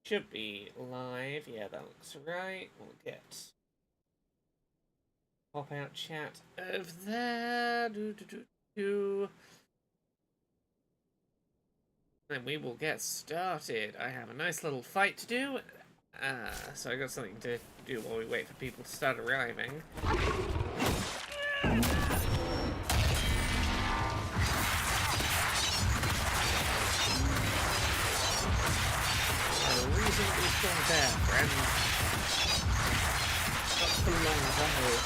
Should be live. Yeah, that looks right. We'll get pop out chat over there. Then we will get started. I have a nice little fight to do. So I got something to do while we wait for people to start arriving. A reasonably strong bear, friend. Not for long though.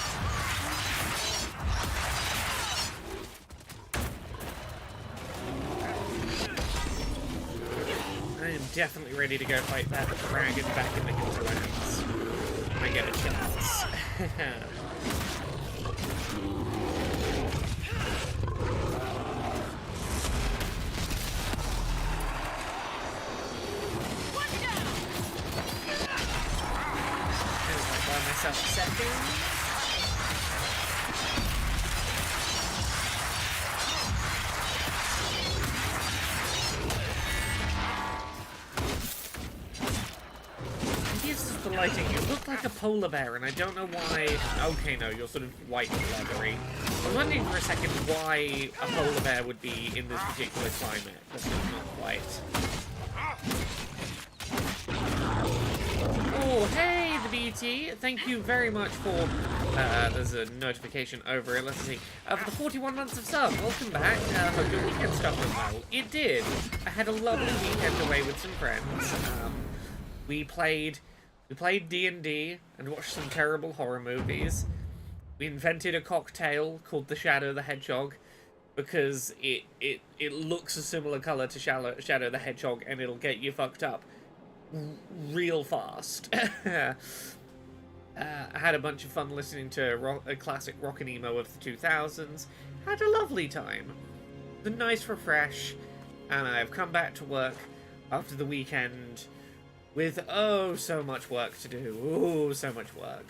I am definitely ready to go fight that dragon back in the hinterlands. When I get a chance. Buy myself a second. The lighting, you look like a polar bear, and I don't know why. Okay, no, you're sort of white and leathery. I was wondering for a second why a polar bear would be in this particular climate, but it's not quite. Oh, hey, the BT. Thank you very much for. There's a notification over it. Let's see. For the 41 months of sub, welcome back. Hope your weekend stuff went well. It did. I had a lovely weekend away with some friends. We played D&D and watched some terrible horror movies. We invented a cocktail called the Shadow the Hedgehog because it looks a similar color to Shadow the Hedgehog, and it'll get you fucked up real fast. I had a bunch of fun listening to a classic rock and emo of the 2000s. Had a lovely time. It was a nice refresh, and I've come back to work after the weekend with, oh, so much work to do. Oh, so much work.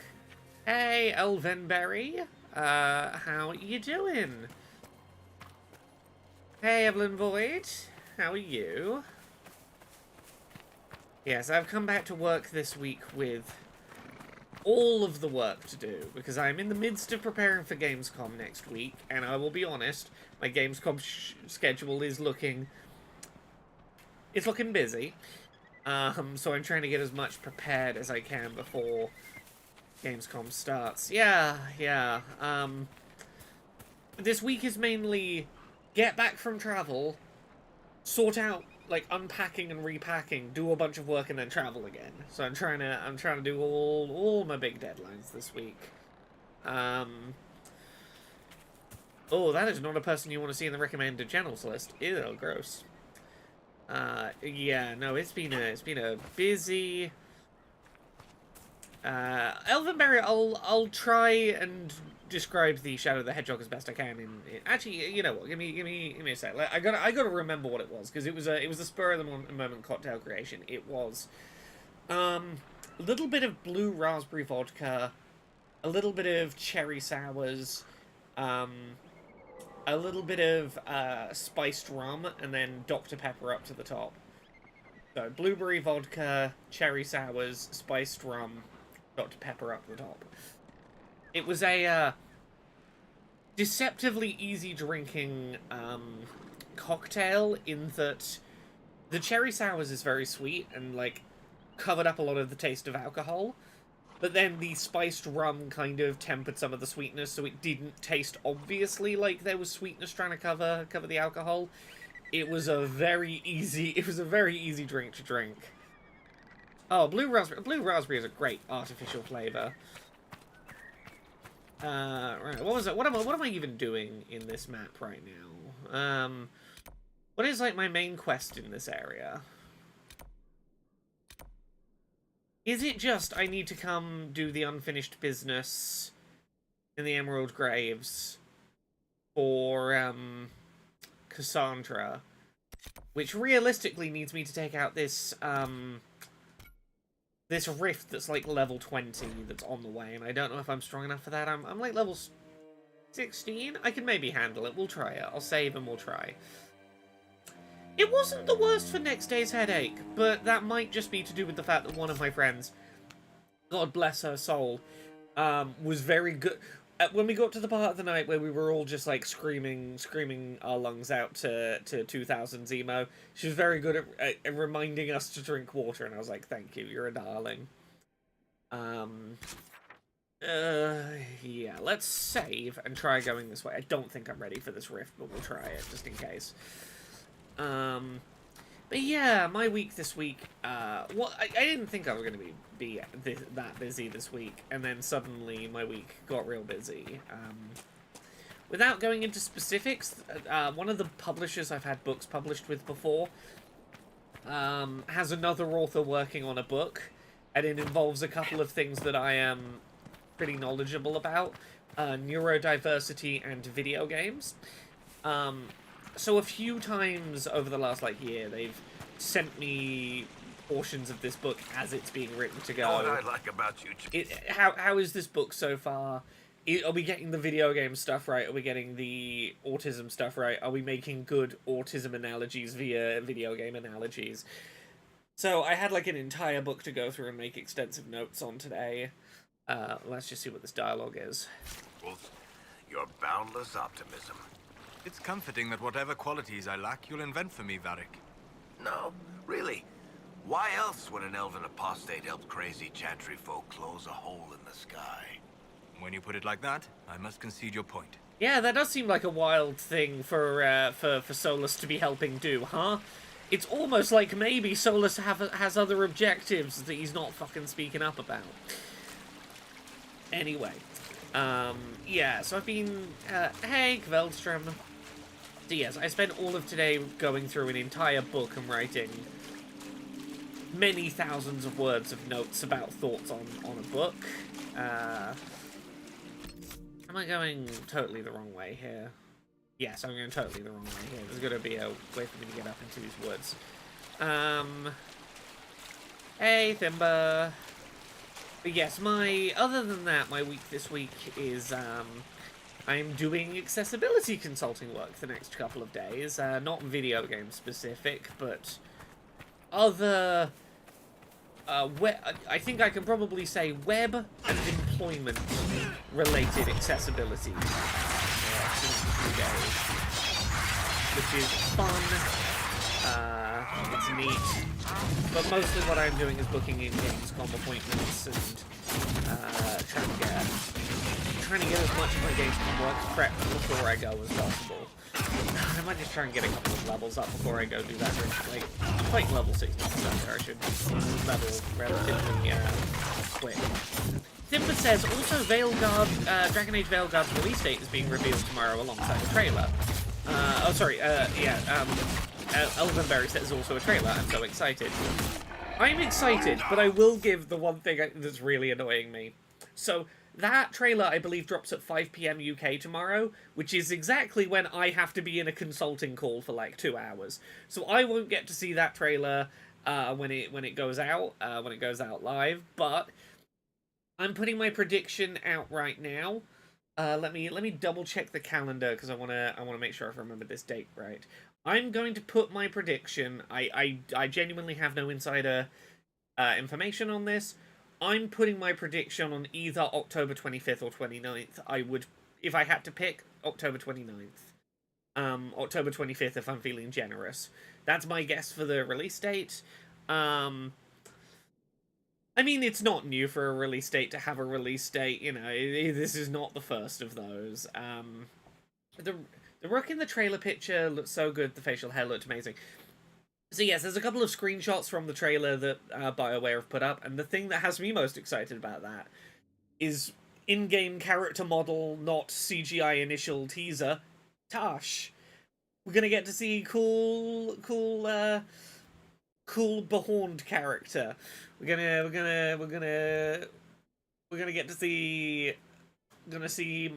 Hey, Elvenberry. How you doing? Hey, Evelyn Void. How are you? Yes, I've come back to work this week with all of the work to do, because I'm in the midst of preparing for Gamescom next week, and I will be honest, my Gamescom schedule is looking... It's looking busy. So I'm trying to get as much prepared as I can before Gamescom starts. Yeah. This week is mainly get back from travel, sort out, like, unpacking and repacking, do a bunch of work, and then travel again. So I'm trying to do all my big deadlines this week. Oh, that is not a person you want to see in the recommended channels list. Ew, gross. Yeah, no, it's been a busy. Elvenberry, I'll try and describe the Shadow the Hedgehog as best I can. Actually, you know what? Give me a sec. I gotta remember what it was, because it was a spur of the moment cocktail creation. It was a little bit of blue raspberry vodka, a little bit of cherry sours, a little bit of spiced rum, and then Dr. Pepper up to the top. So, blueberry vodka, cherry sours, spiced rum, Dr. Pepper up the top. It was a deceptively easy drinking cocktail, in that the cherry sours is very sweet and, like, covered up a lot of the taste of alcohol. But then the spiced rum kind of tempered some of the sweetness, so it didn't taste obviously like there was sweetness trying to cover the alcohol. It was a very easy drink to drink. Oh, blue raspberry is a great artificial flavor. Right, what was it? What am I even doing in this map right now? What is, like, my main quest in this area? Is it just I need to come do the unfinished business in the Emerald Graves for Cassandra, which realistically needs me to take out this this rift that's like level 20 that's on the way, and I don't know if I'm strong enough for that. I'm like level 16. I can maybe handle it. We'll try it. I'll save and we'll try. It wasn't the worst for next day's headache, but that might just be to do with the fact that one of my friends, God bless her soul, was very good. When we got to the part of the night where we were all just like screaming our lungs out to 2000s emo, she was very good at reminding us to drink water, and I was like, thank you, you're a darling. Yeah, let's save and try going this way. I don't think I'm ready for this rift, but we'll try it just in case. But yeah, my week this week, well, I didn't think I was going to be that busy this week, and then suddenly my week got real busy. Without going into specifics, one of the publishers I've had books published with before has another author working on a book, and it involves a couple of things that I am pretty knowledgeable about, neurodiversity and video games. So a few times over the last, like, year, they've sent me portions of this book as it's being written to go. You know what I like about you? How is this book so far? Are we getting the video game stuff right? Are we getting the autism stuff right? Are we making good autism analogies via video game analogies? So I had, like, an entire book to go through and make extensive notes on today. Let's just see what this dialogue is. Your boundless optimism. It's comforting that whatever qualities I lack, you'll invent for me, Varric. No, really. Why else would an elven apostate help crazy chantry folk close a hole in the sky? When you put it like that, I must concede your point. Yeah, that does seem like a wild thing for Solus to be helping do, huh? It's almost like maybe Solus has other objectives that he's not fucking speaking up about. Anyway, yeah, so I've been, hey, Kveldstrom. So yes, I spent all of today going through an entire book and writing many thousands of words of notes about thoughts on a book. Am I going totally the wrong way here? Yes, I'm going totally the wrong way here. There's going to be a way for me to get up into these woods. Hey, Thimba. But yes, other than that, my week this week is, I'm doing accessibility consulting work the next couple of days. Not video game specific, but other, I think I can probably say web and employment related accessibility. Which is fun, it's neat, but mostly what I'm doing is booking in Gamescom appointments and trying to get as much of my Gamescom work prepped before I go as possible. I might just try and get a couple of levels up before I go do that. Like, I'm fighting level 60, so I should level relatively quick. Thimba says, also Veilguard, Dragon Age Veilguard's release date is being revealed tomorrow alongside a trailer. Elvenberry says also a trailer. I'm so excited. I'm excited, but I will give the one thing that's really annoying me. So, that trailer, I believe, drops at 5 PM UK tomorrow, which is exactly when I have to be in a consulting call for, like, 2 hours. So I won't get to see that trailer when it goes out live, but I'm putting my prediction out right now. Let me double check the calendar because I wanna make sure I remember this date right. I'm going to put my prediction. I genuinely have no insider information on this. I'm putting my prediction on either October 25th or 29th. I would, if I had to pick, October 29th. October 25th if I'm feeling generous. That's my guess for the release date. I mean, it's not new for a release date to have a release date, you know, this is not the first of those. The Rook in the trailer picture looked so good, the facial hair looked amazing. So yes, there's a couple of screenshots from the trailer that BioWare have put up, and the thing that has me most excited about that is in-game character model, not CGI initial teaser, Tash. We're gonna get to see cool behorned character. We're gonna get to see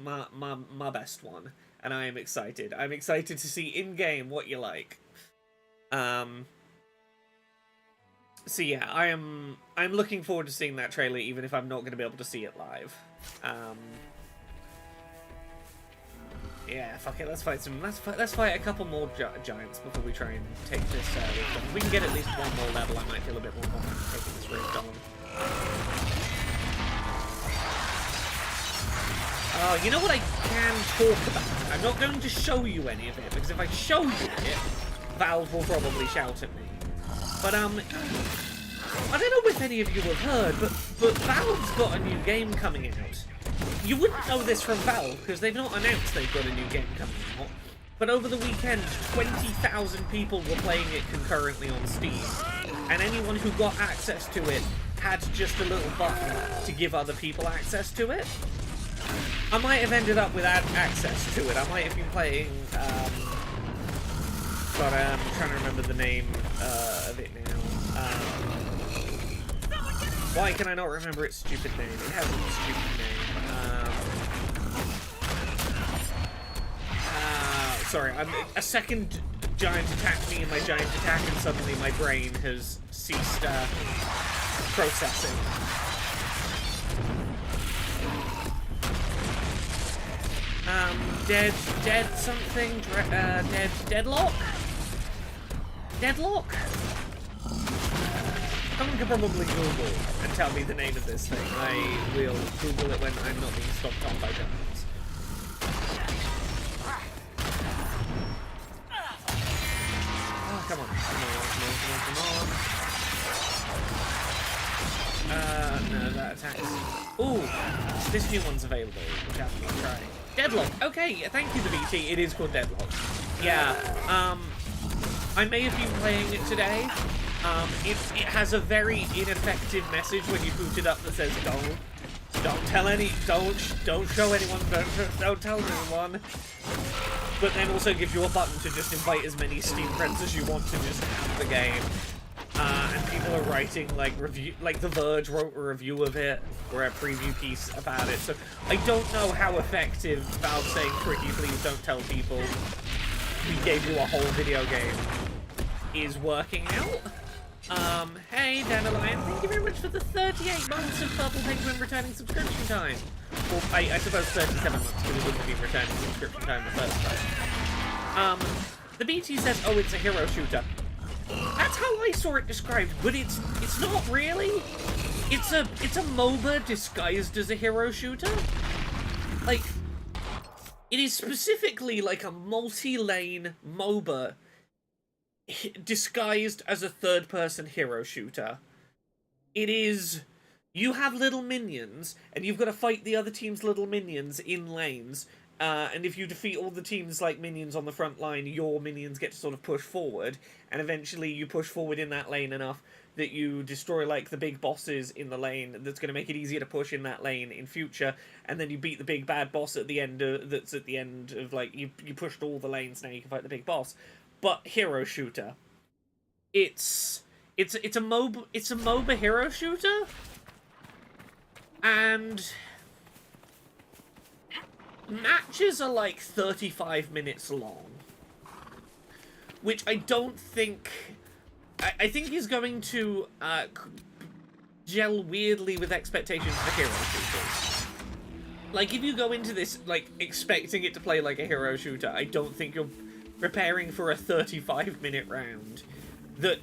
my best one, and I am excited. I'm excited to see in game what you like. So yeah, I'm looking forward to seeing that trailer, even if I'm not going to be able to see it live. Yeah, fuck it. Let's fight some. Let's fight a couple more giants before we try and take this. Rift on. If we can get at least one more level, I might feel a bit more confident taking this rift on. Oh, you know what I can talk about? I'm not going to show you any of it, because if I show you it, Valve will probably shout at me. But, I don't know if any of you have heard, but Valve's got a new game coming out. You wouldn't know this from Valve, because they've not announced they've got a new game coming out. But over the weekend, 20,000 people were playing it concurrently on Steam. And anyone who got access to it had just a little button to give other people access to it. I might have ended up with access to it. I might have been playing, but I'm trying to remember the name of it now. Why can I not remember its stupid name? It has a stupid name. Sorry, a second giant attacked me in my giant attack, and suddenly my brain has ceased processing. Dead something, deadlock? Deadlock? Someone can probably Google and tell me the name of this thing. I will Google it when I'm not being stomped on by giants. Oh, come on. No, that attacks. Ooh, this new one's available, which I haven't been trying. Deadlock. Okay, thank you, the BT. It is called Deadlock. Yeah. I may have been playing it today. It has a very ineffective message when you boot it up that says don't tell don't show anyone, don't tell anyone. But then also gives you a button to just invite as many Steam friends as you want to just have the game. And people are writing like The Verge wrote a review of it, or a preview piece about it. So I don't know how effective Valve saying "pretty please don't tell people we gave you a whole video game" is working out. Hey Dandelion, thank you very much for the 38 months of Purple Penguin returning subscription time. Well, I suppose 37 months, because it wouldn't have been returning subscription time the first time. The BT says, oh, it's a hero shooter. That's how I saw it described, but it's not really. It's a MOBA disguised as a hero shooter. Like, it is specifically like a multi-lane MOBA disguised as a third-person hero shooter. It is... You have little minions, and you've got to fight the other team's little minions in lanes. And if you defeat all the team's like minions on the front line, your minions get to sort of push forward, and eventually you push forward in that lane enough that you destroy like the big bosses in the lane. That's going to make it easier to push in that lane in future, and then you beat the big bad boss at the end. That's at the end of like you pushed all the lanes. Now you can fight the big boss. But hero shooter, it's a MOBA hero shooter, and matches are like 35 minutes long, which I don't think... I think is going to gel weirdly with expectations for hero shooters. Like, if you go into this, like, expecting it to play like a hero shooter, I don't think you're preparing for a 35-minute round that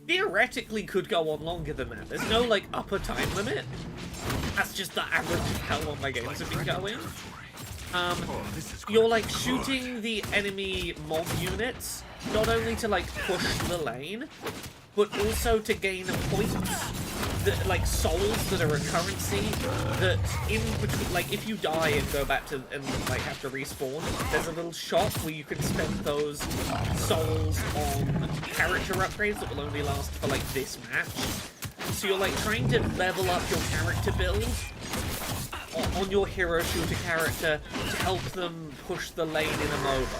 theoretically could go on longer than that. There's no, like, upper time limit. That's just the average of how long my games have been going. You're like shooting the enemy mob units, not only to like push the lane, but also to gain points, that, like souls that are a currency, that in between, like if you die and go back to, and like have to respawn, there's a little shop where you can spend those souls on character upgrades that will only last for like this match. So you're like trying to level up your character build on your hero shooter character to help them push the lane in a MOBA.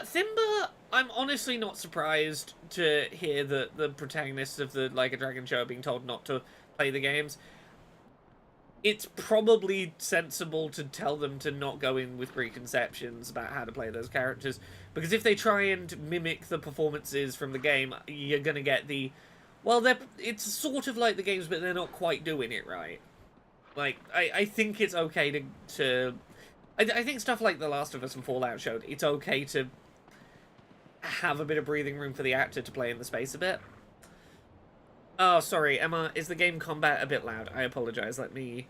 Thimba, I'm honestly not surprised to hear that the protagonists of the Like a Dragon show are being told not to play the games. it's probably sensible to tell them to not go in with preconceptions about how to play those characters, because if they try and mimic the performances from the game, you're gonna get the, well, it's sort of like the games, but they're not quite doing it right. Like, I think it's okay I think stuff like The Last of Us and Fallout showed it's okay to have a bit of breathing room for the actor to play in the space a bit. Oh, sorry, Emma, is the game combat a bit loud? I apologize, let me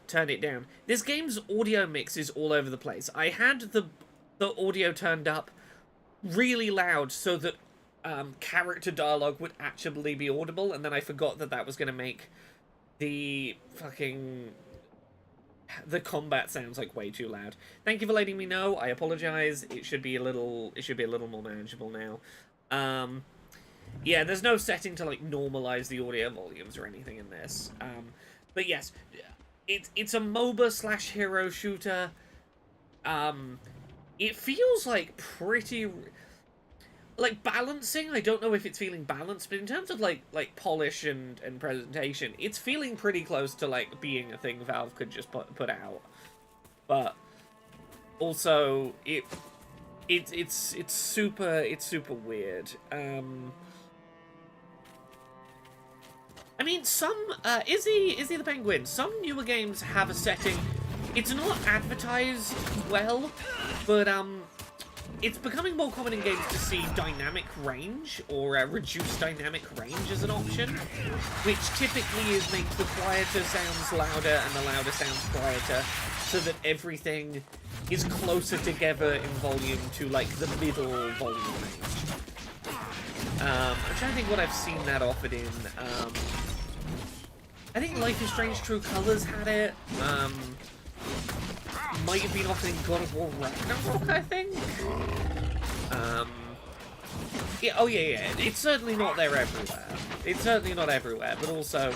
turn it down. This game's audio mix is all over the place. I had the audio turned up really loud so that character dialogue would actually be audible, and then I forgot that that was going to make the combat sounds like way too loud. Thank you for letting me know. I apologize. It should be a little more manageable now. Yeah, there's no setting to like normalize the audio volumes or anything in this. But yes, it's a MOBA / hero shooter. It feels like pretty like balancing. I don't know if it's feeling balanced, but in terms of like polish and presentation, it's feeling pretty close to like being a thing Valve could just put out. But also it's super weird. I mean, some Izzy the Penguin, some newer games have a setting. It's not advertised well, but it's becoming more common in games to see dynamic range or reduced dynamic range as an option, which typically makes the quieter sounds louder and the louder sounds quieter, so that everything is closer together in volume to like the middle volume range. I'm trying to think what I've seen that offered in. I think Life is Strange True Colors had it. Might have been offered in God of War Ragnarok, I think. Yeah, oh yeah. It's certainly not there everywhere. It's certainly not everywhere, but also,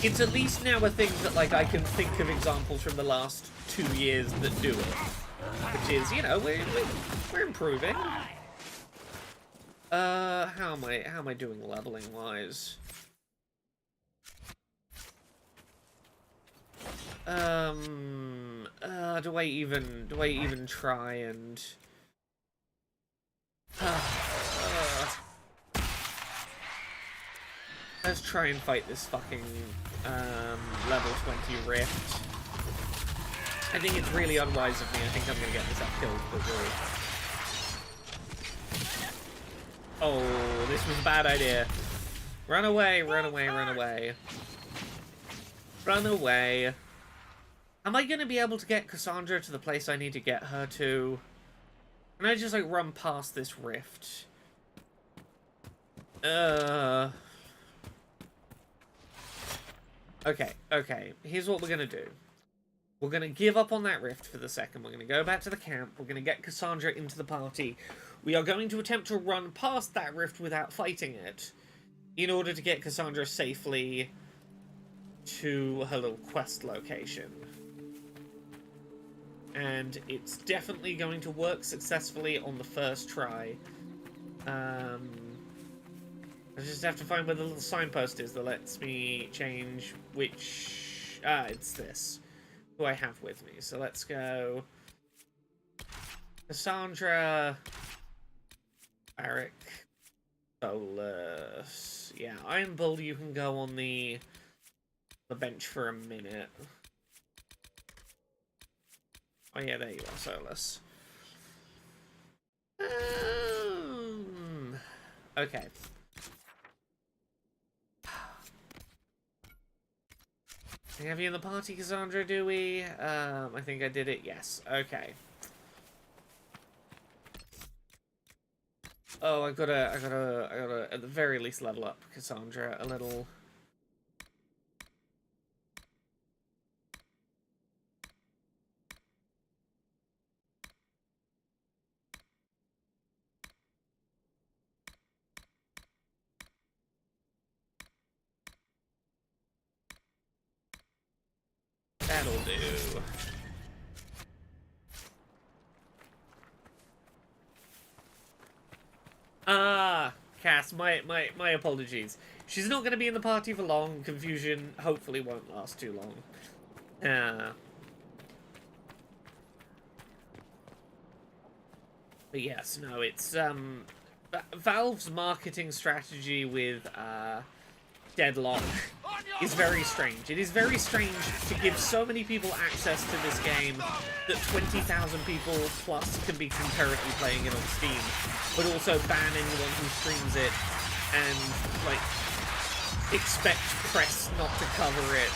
it's at least now a thing that like I can think of examples from the last 2 years that do it, which is, you know, we're improving. How am I doing leveling wise? Do I even try and let's try and fight this fucking level 20 rift. I think it's really unwise of me. I think I'm gonna get myself killed quickly. Oh, this was a bad idea. Run away, run away, run away. Run away. Am I going to be able to get Cassandra to the place I need to get her to? Can I just, like, run past this rift? Okay. Here's what we're going to do. We're going to give up on that rift for the second. We're going to go back to the camp. We're going to get Cassandra into the party. We are going to attempt to run past that rift without fighting it, in order to get Cassandra safely to her little quest location. And it's definitely going to work successfully on the first try. I just have to find where the little signpost is that lets me change which... it's this. Who I have with me. So let's go... Cassandra... Eric... Solus... Yeah, Iron Bull, you can go on the bench for a minute. Oh yeah, there you are, Solus. Okay. We have you in the party, Cassandra, do we? I think I did it, yes. Okay. Oh, I gotta, at the very least, level up Cassandra a little. That'll do. Cass, my apologies. She's not going to be in the party for long. Confusion hopefully won't last too long. But yes, no, it's Valve's marketing strategy with Deadlock is very strange. It is very strange to give so many people access to this game that 20,000 people plus can be concurrently playing it on Steam, but also ban anyone who streams it and, like, expect press not to cover it,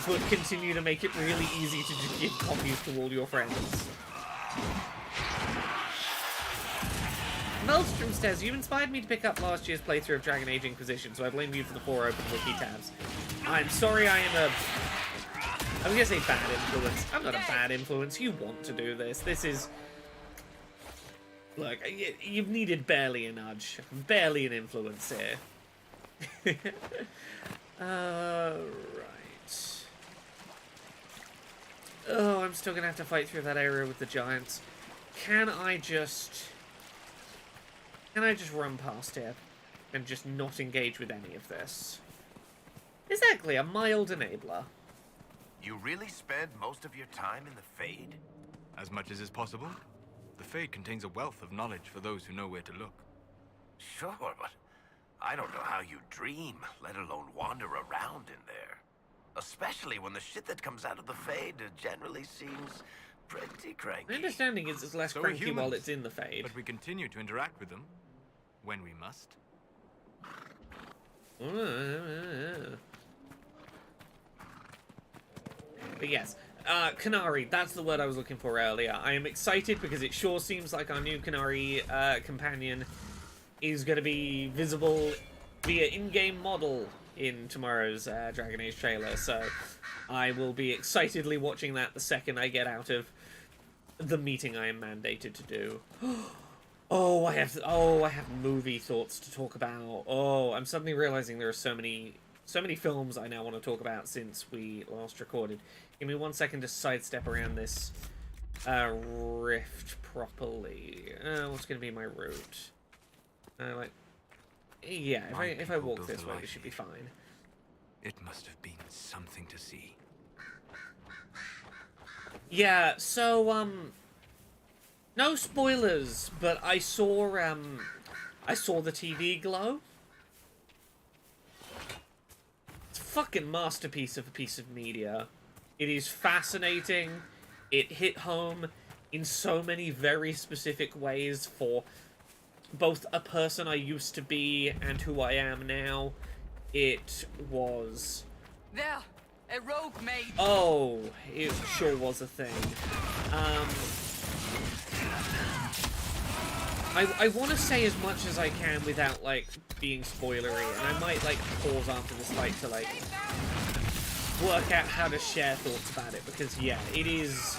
but continue to make it really easy to just give copies to all your friends. Maelstrom says, you inspired me to pick up last year's playthrough of Dragon Age Inquisition, so I blame you for the 4 open wiki tabs. I'm sorry I was gonna say bad influence. I'm not a bad influence. You want to do this. This is... Look, you've needed barely a nudge. Barely an influence here. Right. Oh, I'm still gonna have to fight through that area with the giants. Can I just run past here and just not engage with any of this? Exactly, a mild enabler. You really spend most of your time in the Fade? As much as is possible. The Fade contains a wealth of knowledge for those who know where to look. Sure, but I don't know how you dream, let alone wander around in there. Especially when the shit that comes out of the Fade generally seems pretty cranky. My understanding is it's less So cranky humans, while it's in the Fade. But we continue to interact with them when we must. But yes, Canary, that's the word I was looking for earlier. I am excited because it sure seems like our new Canary companion is going to be visible via in-game model in tomorrow's Dragon Age trailer, so I will be excitedly watching that the second I get out of the meeting I am mandated to do. Oh, I have movie thoughts to talk about. Oh, I'm suddenly realizing there are so many films I now want to talk about since we last recorded. Give me 1 second to sidestep around this rift properly. What's going to be my route? Yeah, if I walk this way, it should be fine. It must have been something to see. Yeah, so no spoilers, but I saw the TV glow. It's a fucking masterpiece of a piece of media. It is fascinating. It hit home in so many very specific ways for both a person I used to be and who I am now. It was... There! A rogue mage! Oh, it sure was a thing. I want to say as much as I can without, like, being spoilery, and I might, like, pause after this fight to, like, work out how to share thoughts about it, because, yeah, it is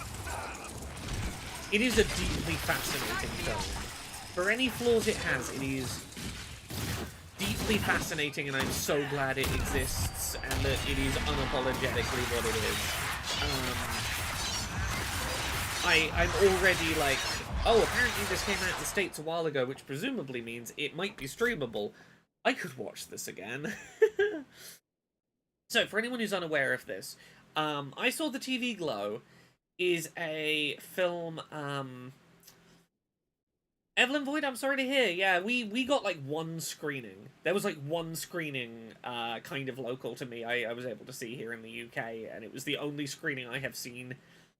a deeply fascinating film. For any flaws it has, it is deeply fascinating, and I'm so glad it exists, and that it is unapologetically what it is. I'm already like, oh, apparently this came out in the States a while ago, which presumably means it might be streamable. I could watch this again. So, for anyone who's unaware of this, I Saw the TV Glow is a film, Evelyn Void, I'm sorry to hear. Yeah, we got, like, one screening. There was, like, one screening, kind of local to me I was able to see here in the UK, and it was the only screening I have seen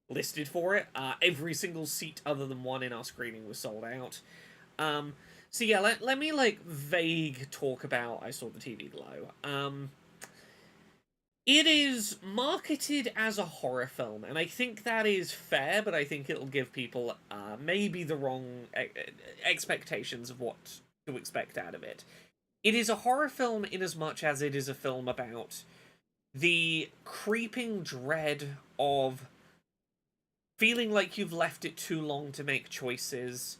listed for it. Every single seat other than one in our screening was sold out. So yeah, let me, like, vague talk about I Saw the TV Glow. It is marketed as a horror film, and I think that is fair, but I think it'll give people maybe the wrong expectations of what to expect out of it. It is a horror film in as much as it is a film about the creeping dread of feeling like you've left it too long to make choices,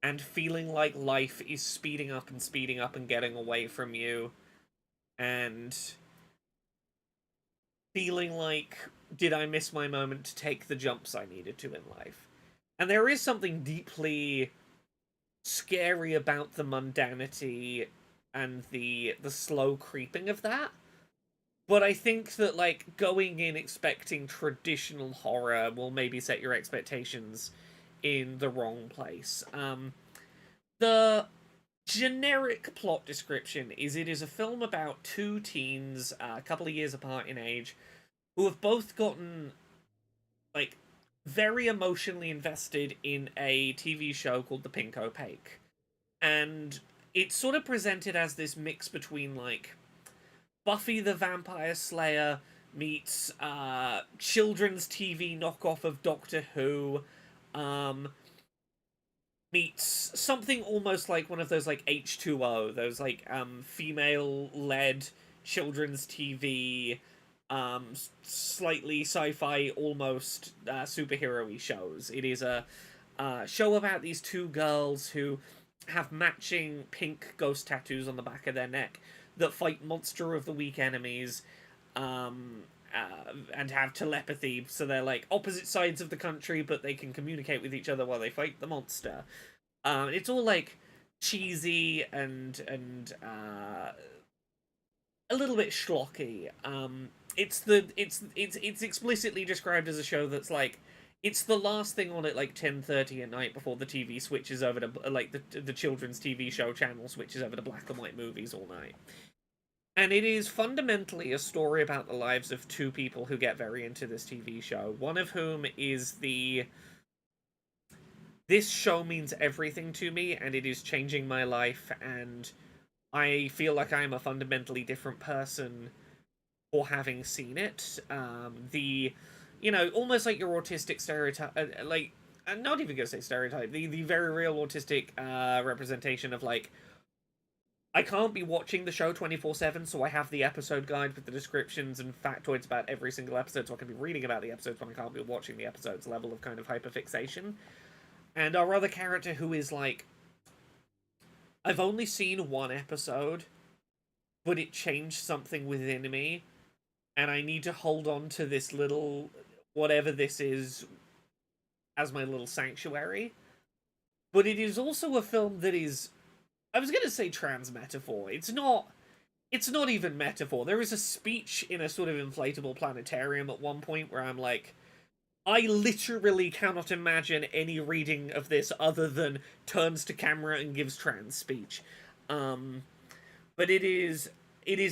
and feeling like life is speeding up and getting away from you, and feeling like, did I miss my moment to take the jumps I needed to in life? And there is something deeply scary about the mundanity and the slow creeping of that. But I think that, like, going in expecting traditional horror will maybe set your expectations in the wrong place. The generic plot description is it is a film about two teens, a couple of years apart in age, who have both gotten, like, very emotionally invested in a TV show called The Pink Opaque. And it's sort of presented as this mix between, like, Buffy the Vampire Slayer meets children's TV knockoff of Doctor Who, meets something almost like one of those, like, H2O, those, like, female-led children's TV, slightly sci-fi, almost superhero-y shows. It is a show about these two girls who have matching pink ghost tattoos on the back of their neck that fight monster of the week enemies, and have telepathy, so they're like opposite sides of the country, but they can communicate with each other while they fight the monster. It's all like cheesy and a little bit schlocky. It's explicitly described as a show that's like, it's the last thing on at like 10:30 at night before the TV switches over to, like, the children's TV show channel switches over to black and white movies all night. And it is fundamentally a story about the lives of two people who get very into this TV show. One of whom is this show means everything to me, and it is changing my life, and I feel like I'm a fundamentally different person for having seen it. Almost like your autistic stereotype, like, I'm not even gonna say stereotype, the very real autistic representation of, like, I can't be watching the show 24/7, so I have the episode guide with the descriptions and factoids about every single episode, so I can be reading about the episodes when I can't be watching the episodes, level of kind of hyperfixation. And our other character, who is like, I've only seen one episode, but it changed something within me, and I need to hold on to this little, whatever this is, as my little sanctuary. But it is also a film that is, I was going to say trans metaphor. It's not even metaphor. There is a speech in a sort of inflatable planetarium at one point where I'm like, I literally cannot imagine any reading of this other than turns to camera and gives trans speech. But it is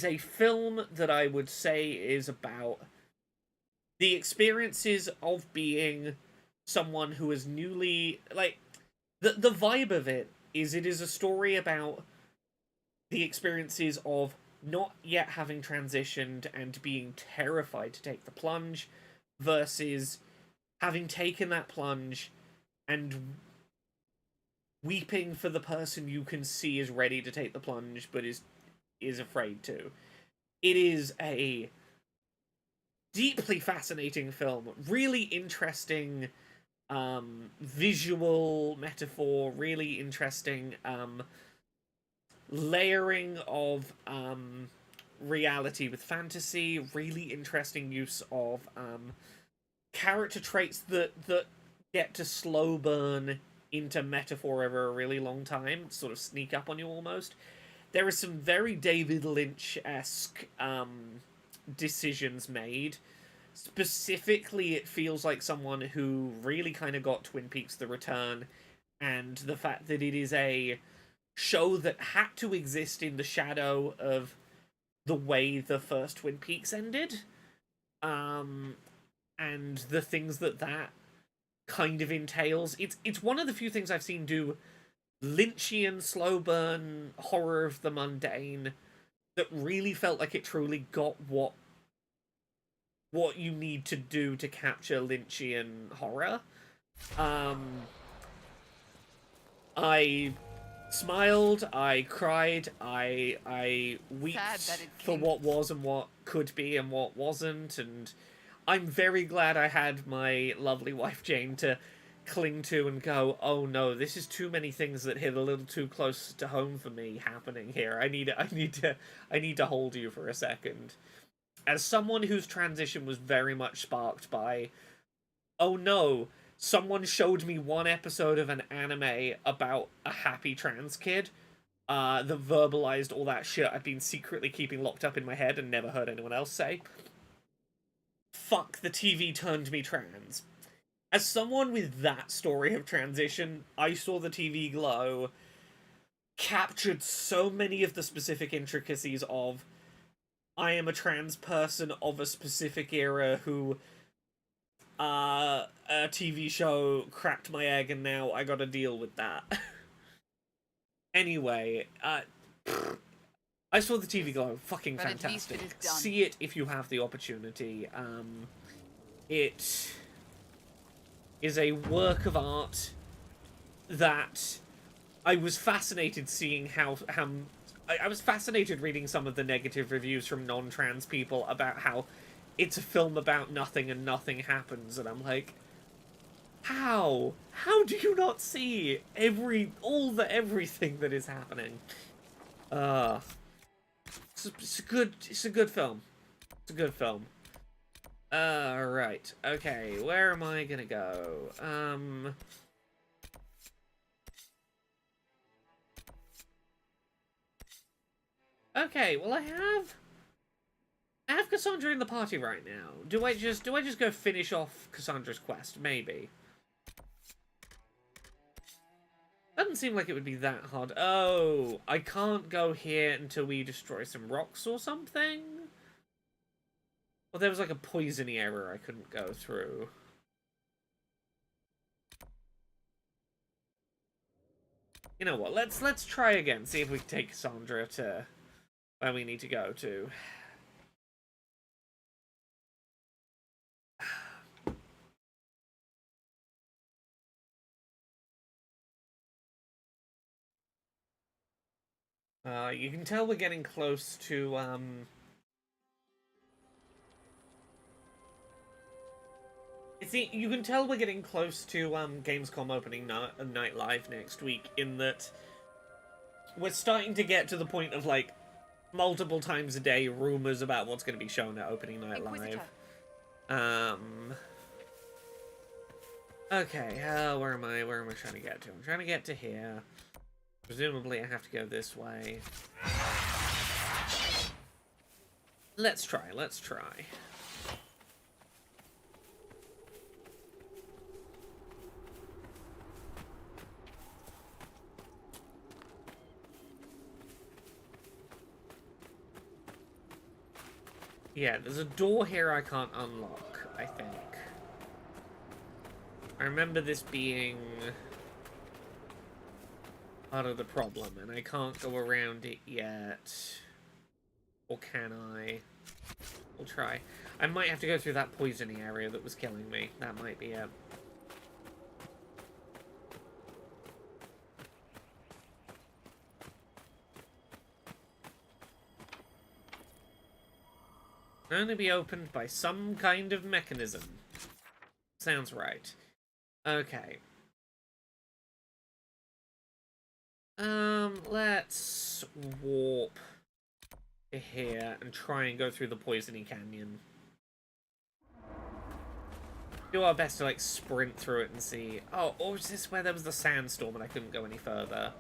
a film that I would say is about the experiences of being someone who is newly, like, the vibe of it is a story about the experiences of not yet having transitioned and being terrified to take the plunge versus having taken that plunge and weeping for the person you can see is ready to take the plunge but is afraid to. It is a deeply fascinating film, really interesting visual metaphor, really interesting layering of reality with fantasy, really interesting use of character traits that get to slow burn into metaphor over a really long time, sort of sneak up on you almost. There is some very David Lynch-esque decisions made. Specifically, it feels like someone who really kind of got Twin Peaks: The Return, and the fact that it is a show that had to exist in the shadow of the way the first Twin Peaks ended, and the things that kind of entails. It's one of the few things I've seen do Lynchian slow burn horror of the mundane that really felt like it truly got what you need to do to capture Lynchian horror. I smiled, I cried, I wept for what was and what could be and what wasn't, and I'm very glad I had my lovely wife Jane to cling to and go, oh no, this is too many things that hit a little too close to home for me happening here. I need to hold you for a second. As someone whose transition was very much sparked by, oh no, someone showed me one episode of an anime about a happy trans kid that verbalized all that shit I'd been secretly keeping locked up in my head and never heard anyone else say. Fuck, the TV turned me trans. As someone with that story of transition, I saw the TV glow, captured so many of the specific intricacies of I am a trans person of a specific era who a TV show cracked my egg and now I gotta deal with that. Anyway, I saw the TV glow. Fucking But at least fantastic. it is done. See it if you have the opportunity. It is a work of art that I was fascinated seeing how I was fascinated reading some of the negative reviews from non-trans people about how it's a film about nothing and nothing happens, and I'm like, how do you not see everything that is happening? It's a good film. It's a good film. Right. Okay, where am I gonna go? Okay, well I have Cassandra in the party right now. Do I just go finish off Cassandra's quest? Maybe. Doesn't seem like it would be that hard. Oh, I can't go here until we destroy some rocks or something? Well, there was like a poisony error I couldn't go through. You know what? Let's try again. See if we can take Cassandra to where we need to go to. You can tell we're getting close to, you can tell we're getting close to, Gamescom opening night live next week, in that we're starting to get to the point of, like, multiple times a day rumors about what's going to be shown at opening night Inquisitor. live. Okay, where am I trying to get to? I'm trying to get to here. Presumably I have to go this way. Let's try. Yeah, there's a door here I can't unlock, I think. I remember this being part of the problem, and I can't go around it yet. Or can I? We'll try. I might have to go through that poisoning area that was killing me. That might be it. Only be opened by some kind of mechanism. Sounds right. Okay. Let's warp to here and try and go through the poisony canyon. Do our best to, like, sprint through it and see. Oh, or is this where there was the sandstorm and I couldn't go any further?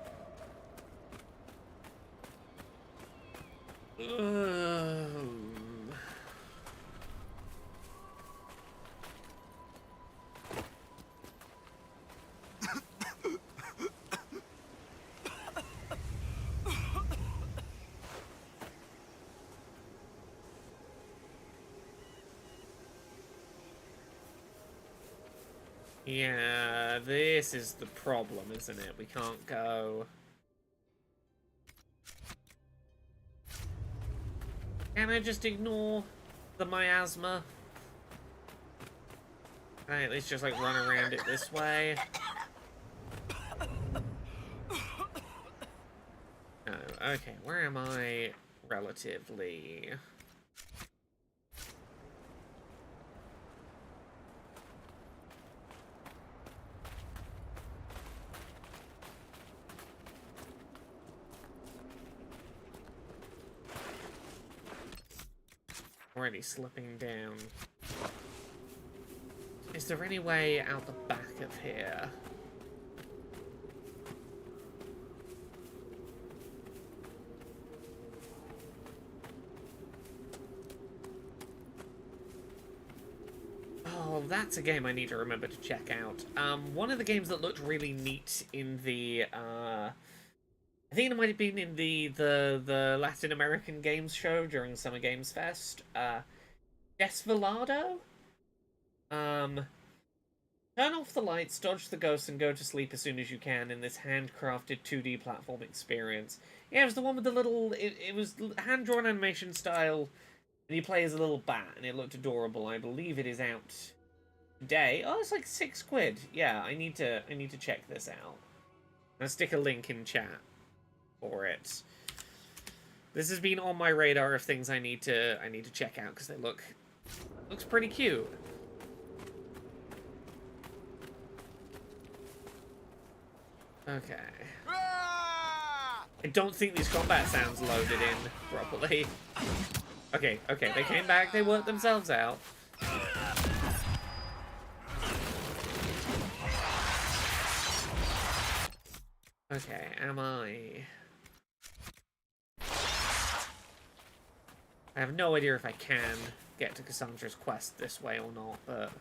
Yeah, this is the problem, isn't it? We can't go. Can I just ignore the miasma? Can I at least just, like, run around it this way? No, okay, where am I relatively? Already slipping down. Is there any way out the back of here? Oh, that's a game I need to remember to check out. One of the games that looked really neat in the, I think it might have been in the Latin American Games Show during Summer Games Fest. Desvelado? Turn off the lights, dodge the ghosts, and go to sleep as soon as you can in this handcrafted 2D platform experience. Yeah, it was the one with the little... It was hand-drawn animation style, and you play as a little bat, and it looked adorable. I believe it is out today. Oh, it's like £6. Yeah, I need to check this out. I'll stick a link in chat for it. This has been on my radar of things I need to check out because they looks pretty cute. Okay. I don't think these combat sounds loaded in properly. Okay, they came back, they worked themselves out. Okay, am I... I have no idea if I can get to Cassandra's quest this way or not, but...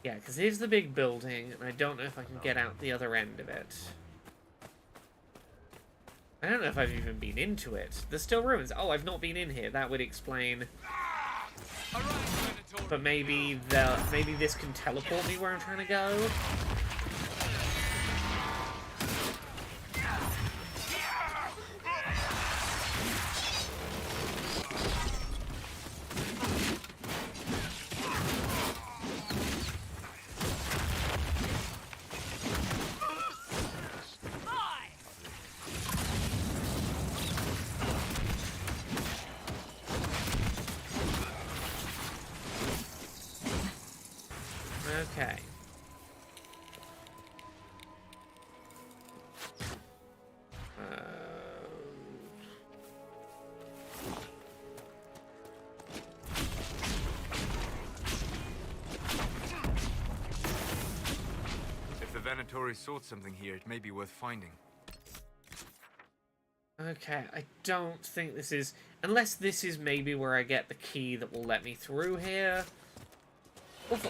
Yeah, because here's the big building, and I don't know if I can get out the other end of it. I don't know if I've even been into it. There's still ruins. Oh, I've not been in here. That would explain... But maybe this can teleport me where I'm trying to go? Okay. If the Venatori sought something here, it may be worth finding. Okay, I don't think this is... Unless this is maybe where I get the key that will let me through here.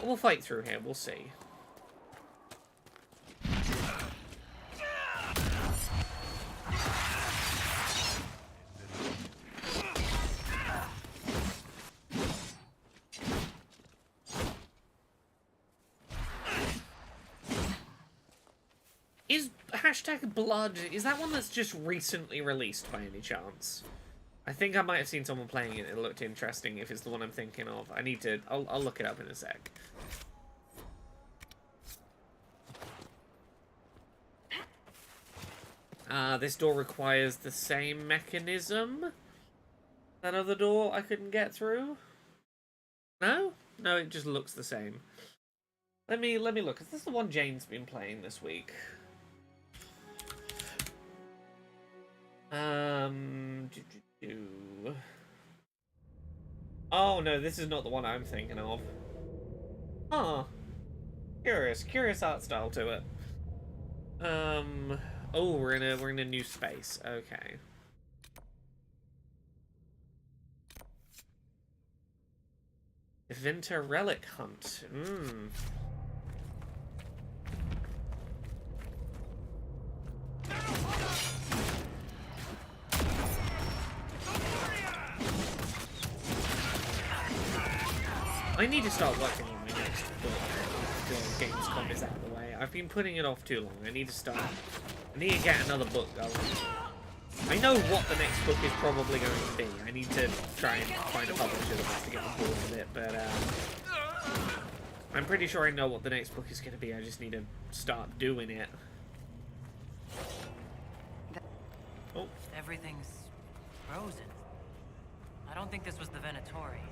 We'll fight through here, we'll see. Is #blood, is that one that's just recently released by any chance? I think I might have seen someone playing it. It looked interesting. If it's the one I'm thinking of, I need to. I'll look it up in a sec. This door requires the same mechanism. That other door I couldn't get through. No, it just looks the same. Let me look. Is this the one Jane's been playing this week? Oh no, this is not the one I'm thinking of. Huh. Curious art style to it. Oh, we're in a new space. Okay. Vinter Relic Hunt. I need to start working on my next book. Gamescom is out of the way. I've been putting it off too long. I need to start. I need to get another book going. I know what the next book is probably going to be. I need to try and find a publisher that wants to get on board with it, but I'm pretty sure I know what the next book is going to be. I just need to start doing it. Oh. Everything's frozen. I don't think this was the Venatori.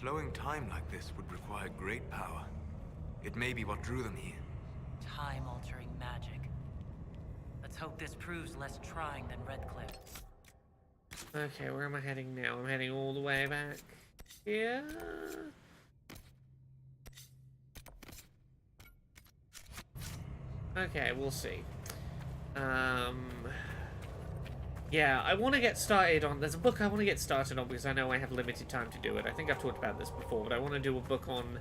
Slowing time like this would require great power. It may be what drew them here. Time-altering magic. Let's hope this proves less trying than Redcliffe. Okay, where am I heading now? I'm heading all the way back here. Okay, we'll see. Yeah, I want to get started on... There's a book I want to get started on because I know I have limited time to do it. I think I've talked about this before, but I want to do a book on...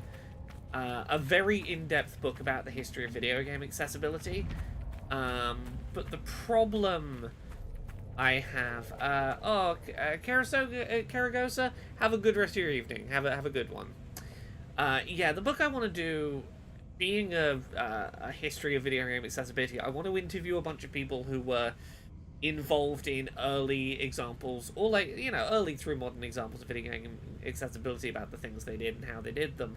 a very in-depth book about the history of video game accessibility. But the problem I have... Karagosa, have a good rest of your evening. Have a good one. Yeah, the book I want to do... Being a history of video game accessibility, I want to interview a bunch of people who were involved in early examples, or like, you know, early through modern examples of video game accessibility, about the things they did and how they did them.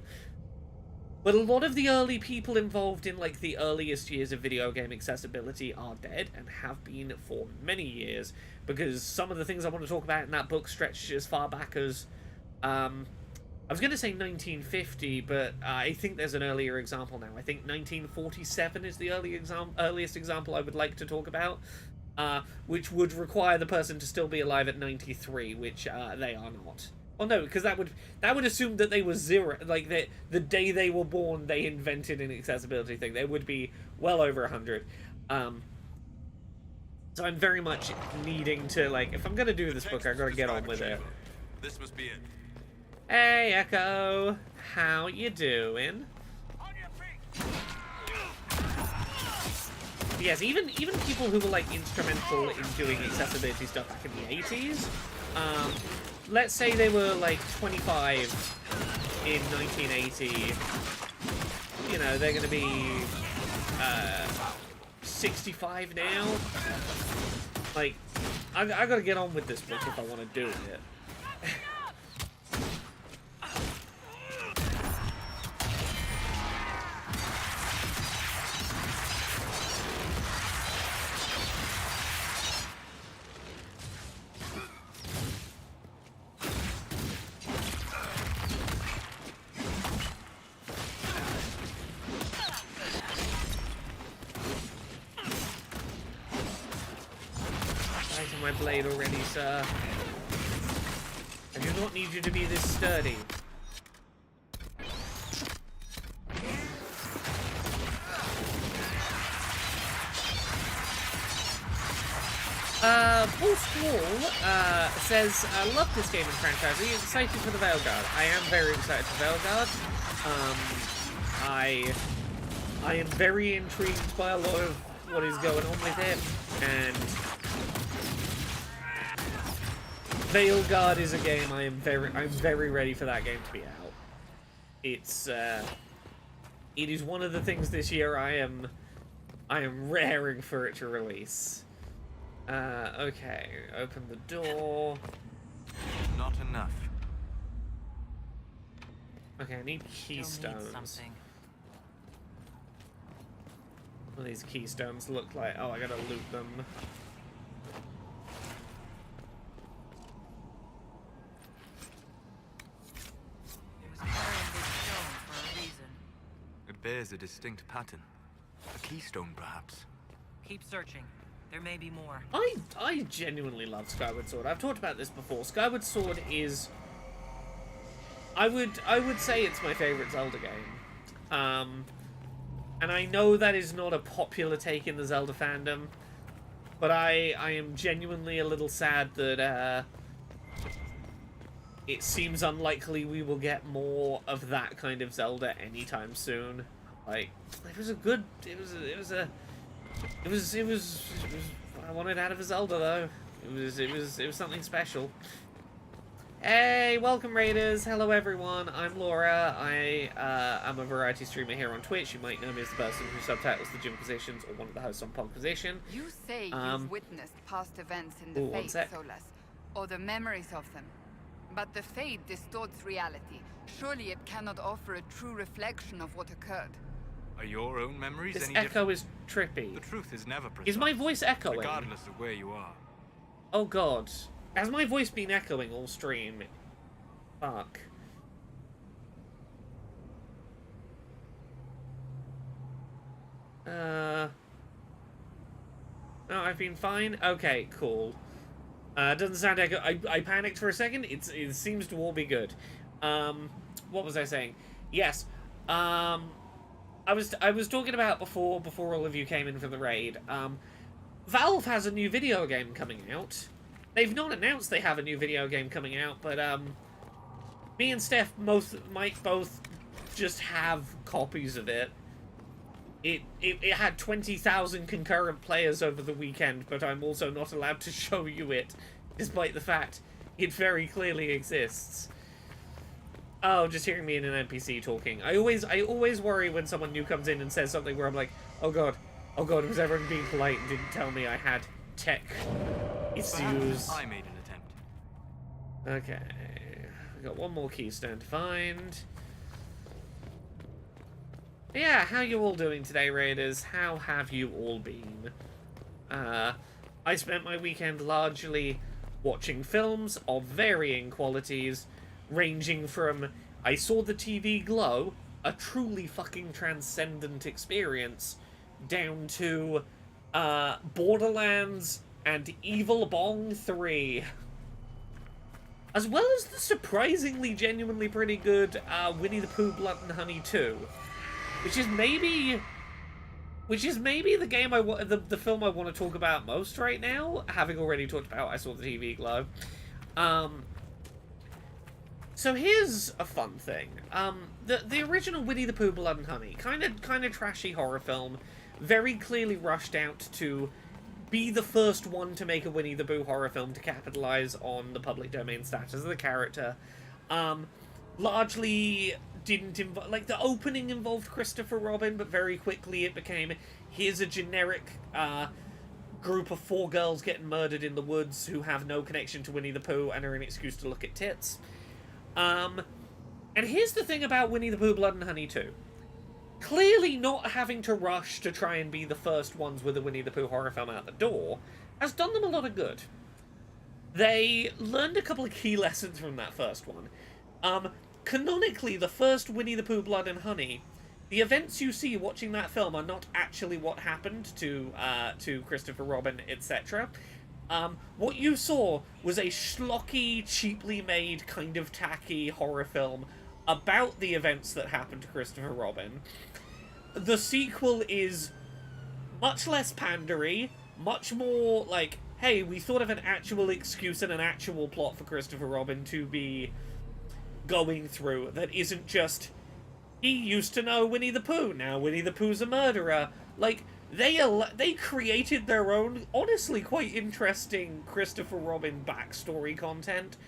But a lot of the early people involved in, like, the earliest years of video game accessibility are dead, and have been for many years, because some of the things I want to talk about in that book stretch as far back as, I was going to say 1950, but I think there's an earlier example now. I think 1947 is the earliest example I would like to talk about, which would require the person to still be alive at 93, which they are not. Well, no, because that would assume that they were zero, like the day they were born, they invented an accessibility thing. They would be well over 100. So I'm very much needing to, like, if I'm gonna do this book, I gotta get on with it. This must be it. Hey, Echo, how you doing? Yes, even people who were, like, instrumental in doing accessibility stuff back in the 80s, let's say they were, like, 25 in 1980, you know, they're gonna be, 65 now. Like, I gotta get on with this book if I want to do it. My blade already, sir. I do not need you to be this sturdy. Post-Wall says, I love this game and franchise. Are you excited for the Veilguard? I am very excited for Veilguard. I am very intrigued by a lot of what is going on with it, and Veilguard is a game I'm very ready for that game to be out. It's it is one of the things this year I am raring for it to release. Okay, open the door. Not enough. Okay, I need keystones. What do these keystones look like? Oh, I gotta loot them. It bears a distinct pattern. A keystone, perhaps. Keep searching. There may be more. I genuinely love Skyward Sword. I've talked about this before. Skyward Sword is... I would say it's my favorite Zelda game. And I know that is not a popular take in the Zelda fandom, but I am genuinely a little sad that it seems unlikely we will get more of that kind of Zelda anytime soon. Like, it was a good, it was what I wanted out of a Zelda, though. It was something special. Hey, welcome Raiders. Hello everyone. I'm Laura. I'm a variety streamer here on Twitch. You might know me as the person who subtitles the Inquisitions or one of the hosts on Position. You say you've witnessed past events in the Fate, Solas, or the memories of them. But the Fate distorts reality. Surely it cannot offer a true reflection of what occurred. Are your own memories This any echo different? is trippy. The truth is never precise. Is my voice echoing? Regardless of where you are. Oh god. Has my voice been echoing all stream? Fuck. No, I've been fine? Okay, cool. Doesn't sound echo. I panicked for a second. It seems to all be good. What was I saying? Yes. I was talking about before all of you came in for the raid. Valve has a new video game coming out. They've not announced they have a new video game coming out, but me and Steph might both just have copies of it. It had 20,000 concurrent players over the weekend, but I'm also not allowed to show you it, despite the fact it very clearly exists. Oh, just hearing me in an NPC talking. I always worry when someone new comes in and says something where I'm like, oh god, was everyone being polite and didn't tell me I had tech issues? I made an attempt. Okay, we got one more keystone to find. Yeah, how you all doing today, Raiders? How have you all been? I spent my weekend largely watching films of varying qualities, ranging from I saw the TV glow, a truly fucking transcendent experience, down to Borderlands and Evil Bong 3. As well as the surprisingly, genuinely pretty good Winnie the Pooh Blood and Honey 2. Which is maybe the game the film I want to talk about most right now, having already talked about I saw the TV glow. So here's a fun thing. The original Winnie the Pooh Blood and Honey, kind of trashy horror film, very clearly rushed out to be the first one to make a Winnie the Pooh horror film to capitalize on the public domain status of the character. Largely didn't involve, like, the opening involved Christopher Robin, but very quickly it became, here's a generic group of 4 girls getting murdered in the woods who have no connection to Winnie the Pooh and are an excuse to look at tits. And here's the thing about Winnie the Pooh Blood and Honey 2. Clearly not having to rush to try and be the first ones with a Winnie the Pooh horror film out the door has done them a lot of good. They learned a couple of key lessons from that first one. Canonically, the first Winnie the Pooh Blood and Honey, the events you see watching that film are not actually what happened to Christopher Robin, etc. What you saw was a schlocky, cheaply made, kind of tacky horror film about the events that happened to Christopher Robin. The sequel is much less pandery, much more like, hey, we thought of an actual excuse and an actual plot for Christopher Robin to be going through that isn't just, he used to know Winnie the Pooh, now Winnie the Pooh's a murderer. Like, they created their own, honestly quite interesting Christopher Robin backstory content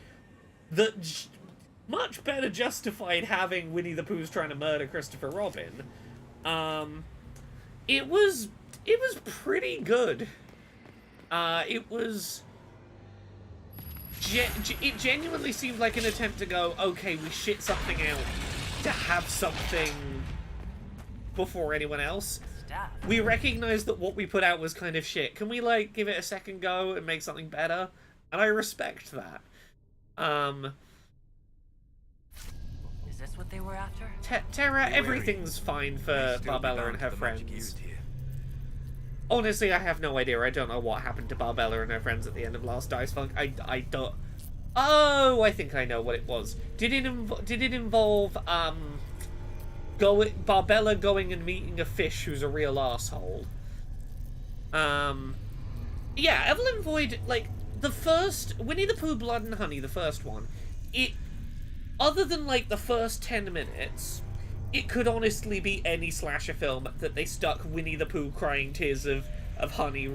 that much better justified having Winnie the Pooh's trying to murder Christopher Robin. It was pretty good. It genuinely seemed like an attempt to go, okay, we shit something out to have something before anyone else. We recognize that what we put out was kind of shit. Can we, like, give it a second go and make something better? And I respect that. Is this what they were after? Terra, everything's fine for Barbella and her friends. Honestly, I have no idea. I don't know what happened to Barbella and her friends at the end of Last Dice Funk. I don't... Oh, I think I know what it was. Did it involve, Barbella going and meeting a fish who's a real asshole? Yeah, Evelyn Void, like, the first... Winnie the Pooh Blood and Honey, the first one, other than, like, the first 10 minutes... It could honestly be any slasher film that they stuck Winnie the Pooh crying tears of honey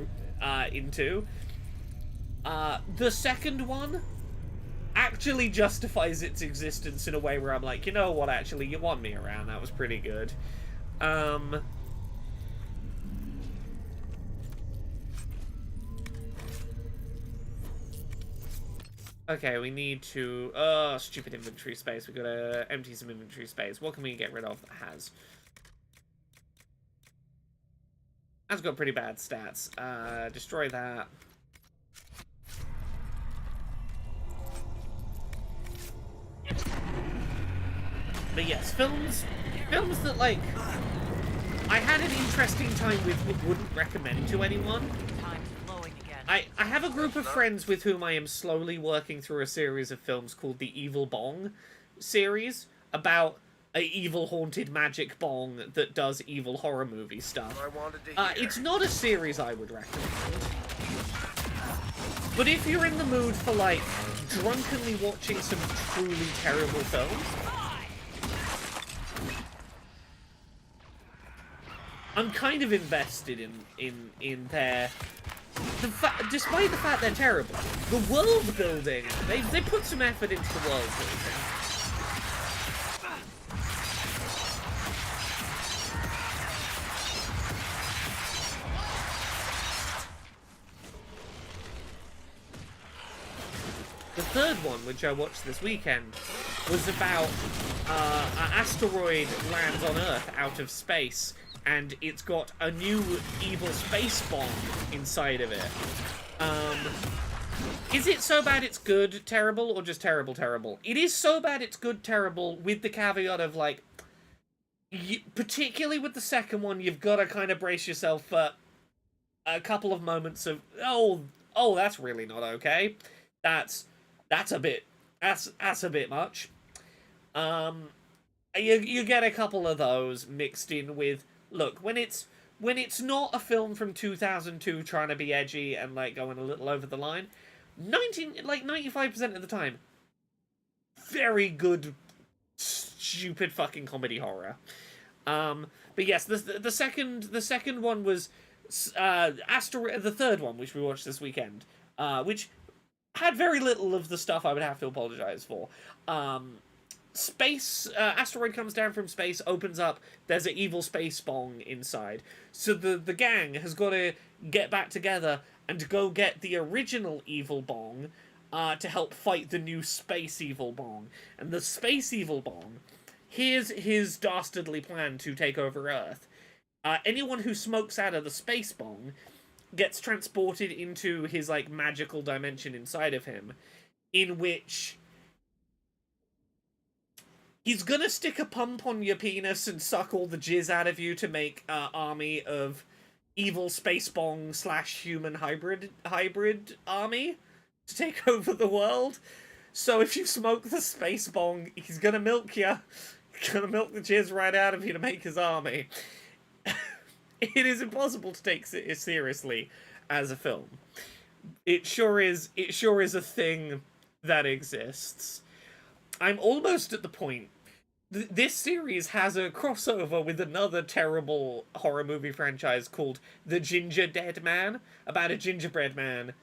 into. The second one actually justifies its existence in a way where I'm like, you know what, actually, you won me around. That was pretty good. Okay, we need to... Oh, stupid inventory space. We've got to empty some inventory space. What can we get rid of that has? That's got pretty bad stats. Destroy that. But yes, films that, like, I had an interesting time with but wouldn't recommend to anyone. I have a group of friends with whom I am slowly working through a series of films called the Evil Bong series, about a evil haunted magic bong that does evil horror movie stuff. I wanted to hear. It's not a series I would recommend. But if you're in the mood for, like, drunkenly watching some truly terrible films, I'm kind of invested in their... despite the fact they're terrible, the world building, they put some effort into the world building. The third one, which I watched this weekend, was about an asteroid lands on Earth out of space, and it's got a new evil space bomb inside of it. Is it so bad it's good, terrible, or just terrible, terrible? It is so bad it's good, terrible, with the caveat of, like, particularly with the second one, you've got to kind of brace yourself for a couple of moments of, oh, that's really not okay. That's a bit much. You get a couple of those mixed in with, look, when it's not a film from 2002 trying to be edgy and, like, going a little over the line, 95% of the time, very good, stupid fucking comedy horror. But yes, the second one was the third one, which we watched this weekend, which had very little of the stuff I would have to apologize for. Asteroid comes down from space, opens up, there's an evil space bong inside. So the gang has got to get back together and go get the original evil bong to help fight the new space evil bong. And the space evil bong, here's his dastardly plan to take over Earth. Anyone who smokes out of the space bong gets transported into his, like, magical dimension inside of him, in which he's gonna stick a pump on your penis and suck all the jizz out of you to make an army of evil space bong / human hybrid army to take over the world. So if you smoke the space bong, he's gonna milk you. He's gonna milk the jizz right out of you to make his army. It is impossible to take it seriously as a film. It sure is a thing that exists. I'm almost at the point. This series has a crossover with another terrible horror movie franchise called The Ginger Dead Man, about a gingerbread man,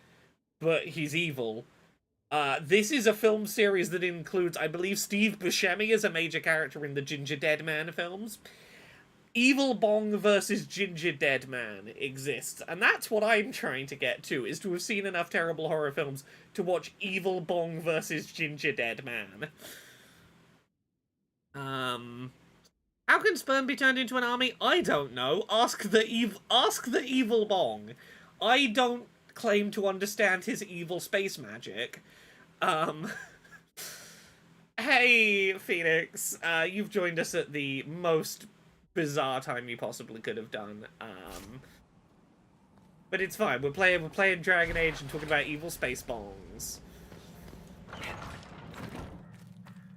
but he's evil. This is a film series that includes, I believe, Steve Buscemi as a major character in the Ginger Dead Man films. Evil Bong versus Ginger Dead Man exists, and that's what I'm trying to get to, is to have seen enough terrible horror films to watch Evil Bong versus Ginger Dead Man. How can sperm be turned into an army? I don't know. Ask the evil Bong. I don't claim to understand his evil space magic. Hey, Phoenix, you've joined us at the most bizarre time you possibly could have done. But it's fine. We're playing Dragon Age and talking about evil space bongs.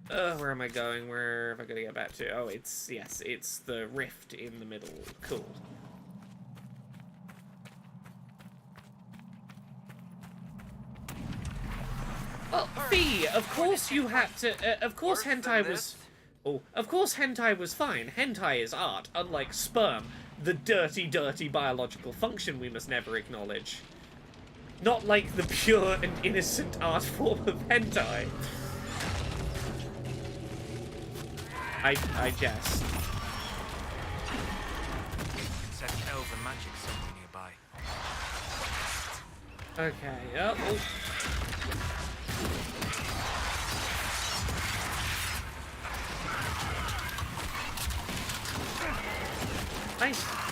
Where am I going? Where am I going to get back to? Oh, it's the rift in the middle. Cool. Well, Fee, of course you had to. Of course, hentai was. Oh, of course hentai was fine. Hentai is art, unlike sperm, the dirty, dirty biological function we must never acknowledge. Not like the pure and innocent art form of hentai. I jest. Said elven magic somewhere nearby. Okay, oh.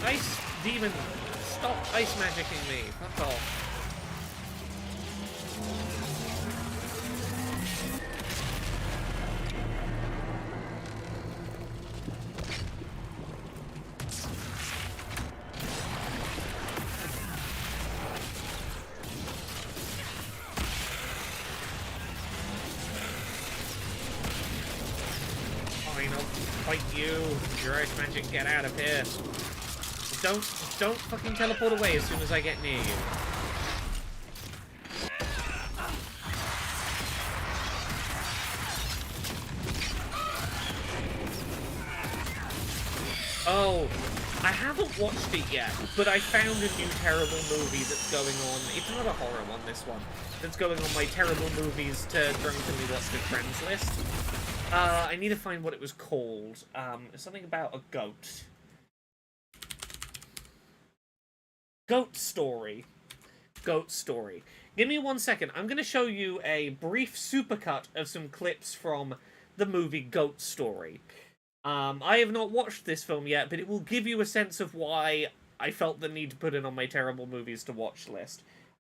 Ice demon, stop ice magicking me. Fuck off. Fight you. Your ice magic, get out of here. Don't fucking teleport away as soon as I get near you. Oh, I haven't watched it yet, but I found a new terrible movie that's going on. It's not a horror one, this one. That's going on my terrible movies to drunkenly watch with friends list. I need to find what it was called. Something about a goat. Goat Story. Goat Story. Give me 1 second. I'm going to show you a brief supercut of some clips from the movie Goat Story. I have not watched this film yet, but it will give you a sense of why I felt the need to put it on my terrible movies to watch list.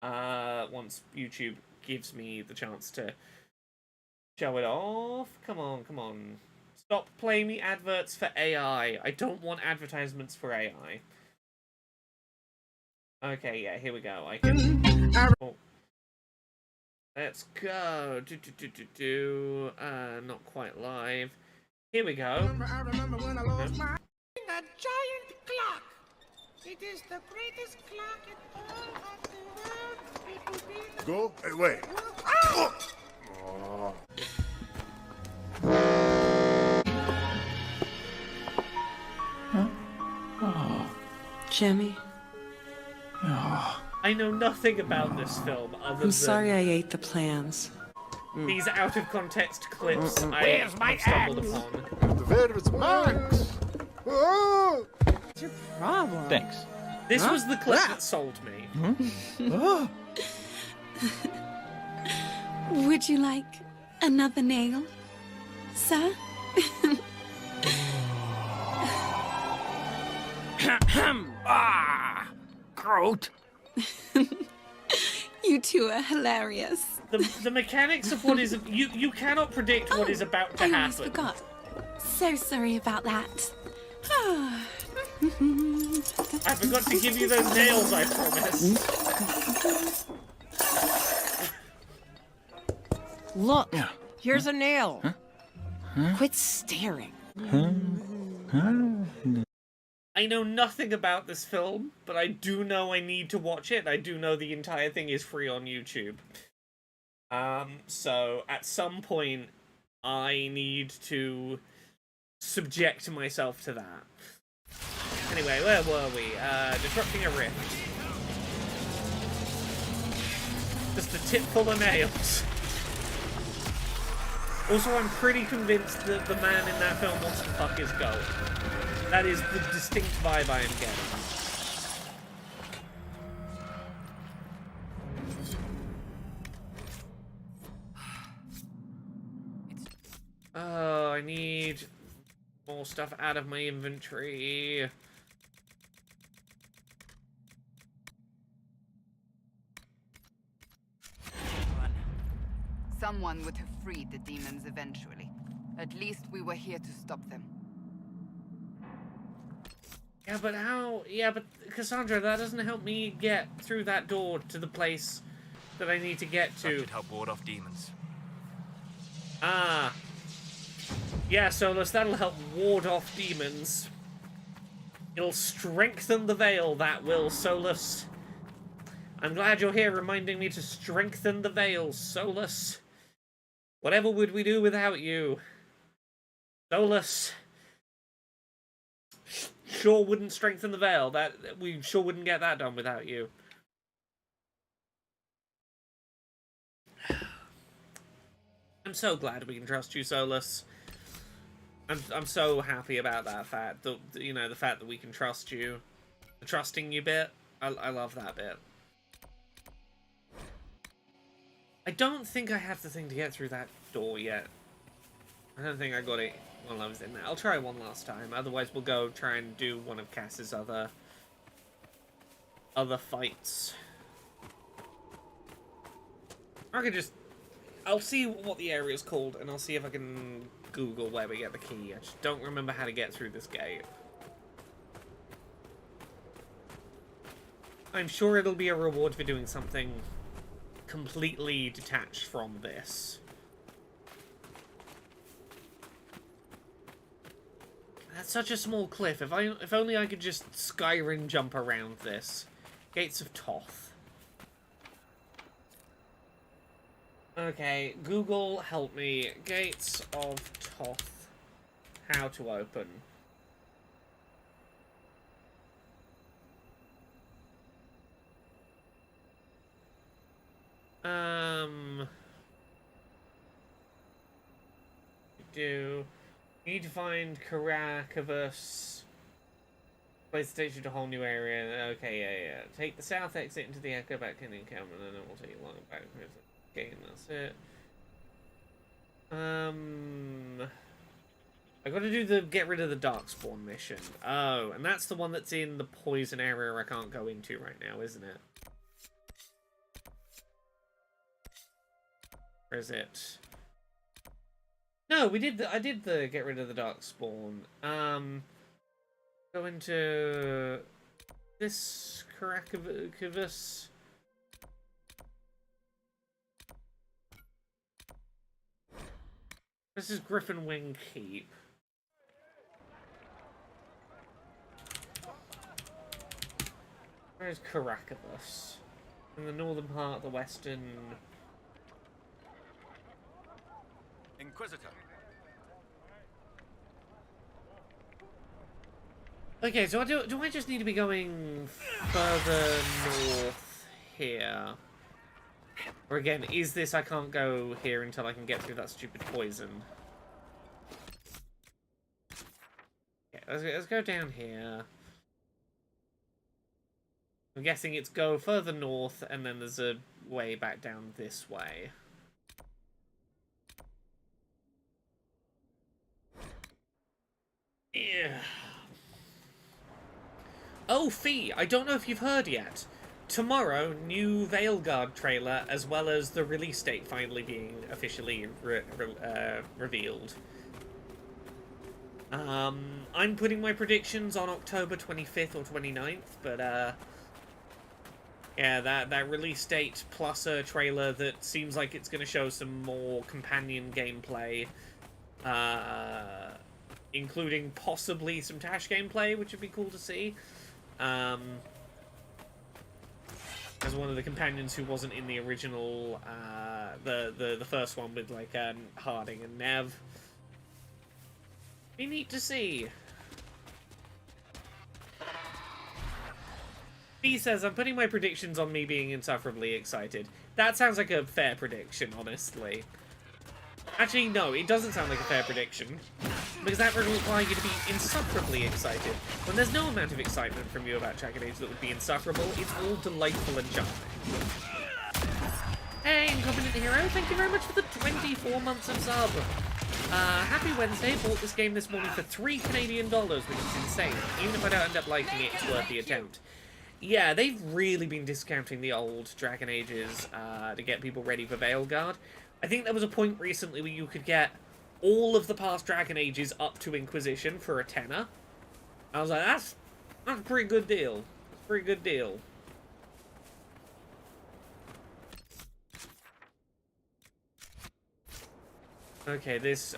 Once YouTube gives me the chance to show it off. Come on, come on. Stop playing me adverts for AI. I don't want advertisements for AI. Okay, yeah, here we go. I can... Oh. Let's go. Not quite live. Here we go. I remember when I lost my... A giant clock. It is the greatest clock in all of the world. It will be the... Go? Hey, wait. Oh! Jimmy, I know nothing about this film other I'm than sorry I ate the plans. these out of context clips I have stumbled upon. Where is Max? Oh! What's your problem? Thanks. This was the clip that sold me. Would you like another nail, sir? Groot. You two are hilarious. The mechanics of what is... You cannot predict what is about to I happen. almost forgot. So sorry about that. I forgot to give you those nails, I promise. Look, here's a nail. Quit staring. I know nothing about this film, but I do know I need to watch it. I do know the entire thing is free on YouTube. So at some point, I need to subject myself to that. Anyway, where were we? Disrupting a rift. Just a tip full of nails. Also, I'm pretty convinced that the man in that film wants to fuck his goat. That is the distinct vibe I am getting. Oh, I need more stuff out of my inventory. Someone would have freed the demons eventually. At least we were here to stop them. Yeah, but how? Yeah, but Cassandra, that doesn't help me get through that door to the place that I need to get That to. should help ward off demons. Ah. Yeah, Solus, that'll help ward off demons. It'll strengthen the veil, that will, Solus. I'm glad you're here reminding me to strengthen the veil, Solus. Whatever would we do without you? Solus. Sure wouldn't strengthen the veil. We sure wouldn't get that done without you. I'm so glad we can trust you, Solus. I'm so happy about that fact. The fact that we can trust you. The trusting you bit. I love that bit. I don't think I have the thing to get through that door yet. I don't think I got it while I was in there. I'll try one last time. Otherwise, we'll go try and do one of Cass's other fights. I could just... I'll see what the area's called, and I'll see if I can Google where we get the key. I just don't remember how to get through this gate. I'm sure it'll be a reward for doing something completely detached from this. That's such a small cliff. If only I could just Skyrim jump around this. Gates of Toth. Okay, Google, help me. Gates of Toth. How to open. You need to find Caracavus. Place the station to a whole new area. Okay, yeah. Take the south exit into the Echo back in the encampment, and then it will take you long back. Okay, that's it. I gotta do the get rid of the Darkspawn mission. Oh, and that's the one that's in the poison area I can't go into right now, isn't it? Where is it? No, I did the get rid of the Darkspawn. Go into this Caracavus. This is Griffin Wing Keep. Where is Caracavus? In the northern part of the western... Inquisitor. Okay, so do I just need to be going further north here? Or again, is this I can't go here until I can get through that stupid poison? Okay, let's go down here. I'm guessing it's go further north, and then there's a way back down this way. Yeah. Oh, Fee, I don't know if you've heard yet. Tomorrow, new Veilguard trailer, as well as the release date finally being officially revealed. I'm putting my predictions on October 25th or 29th, but, yeah, that release date plus a trailer that seems like it's going to show some more companion gameplay, including possibly some Tash gameplay, which would be cool to see. As one of the companions who wasn't in the original, the first one with, like, Harding and Nev. Be neat to see. He says, I'm putting my predictions on me being insufferably excited. That sounds like a fair prediction, honestly. Actually, no, it doesn't sound like a fair prediction. Because that would require you to be insufferably excited. When there's no amount of excitement from you about Dragon Age that would be insufferable, it's all delightful and charming. Hey, Incompetent Hero, thank you very much for the 24 months of sub. Happy Wednesday, bought this game this morning for $3 Canadian, which is insane. Even if I don't end up liking it, it's worth the attempt. Yeah, they've really been discounting the old Dragon Ages to get people ready for Veilguard. I think there was a point recently where you could get all of the past Dragon Ages up to Inquisition for a tenner. I was like, that's a pretty good deal. It's a pretty good deal. Okay, is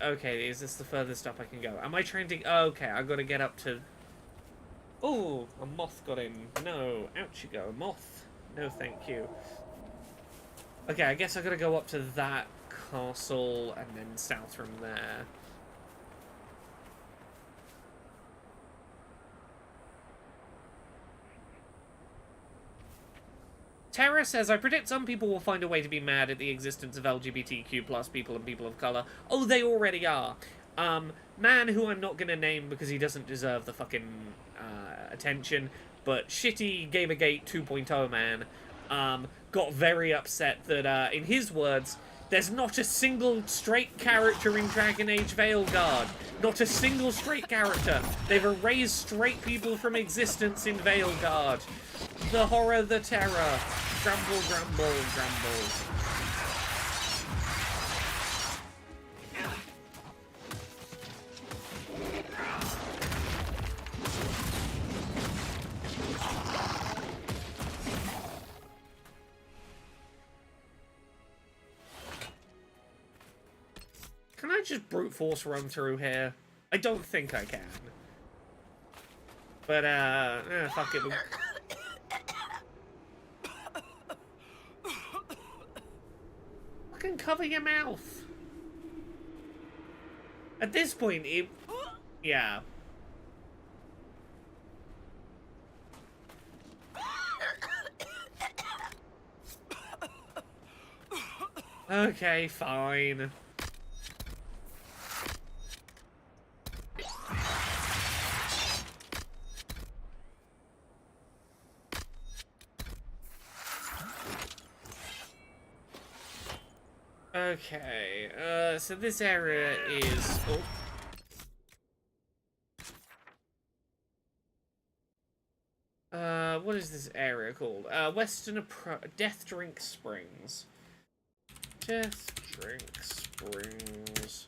this the furthest up I can go? Am I trying to... Okay, I've got to get up to... Oh, a moth got in. No, out you go, moth. No, thank you. Okay, I guess I gotta go up to that castle and then south from there. Tara says, I predict some people will find a way to be mad at the existence of LGBTQ plus people and people of color. Oh, they already are. Man who I'm not gonna name because he doesn't deserve the fucking attention, but shitty Gamergate 2.0 man, got very upset that, in his words, there's not a single straight character in Dragon Age Veilguard. Not a single straight character. They've erased straight people from existence in Veilguard. The horror, the terror. Grumble, grumble, grumble. Can I just brute force run through here? I don't think I can. But, fuck it. Fucking cover your mouth. At this point, yeah. Okay, fine. Okay, so this area is... what is this area called? Death Drink Springs. Death Drink Springs.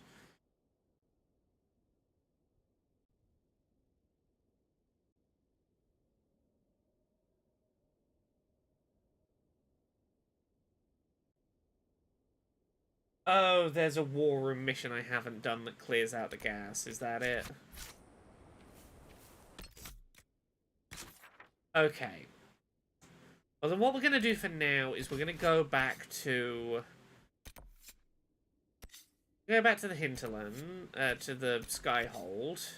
Oh, there's a war room mission I haven't done that clears out the gas. Is that it? Okay. Well, then what we're going to do for now is we're going to go back to... Go back to the hinterland, to the Skyhold.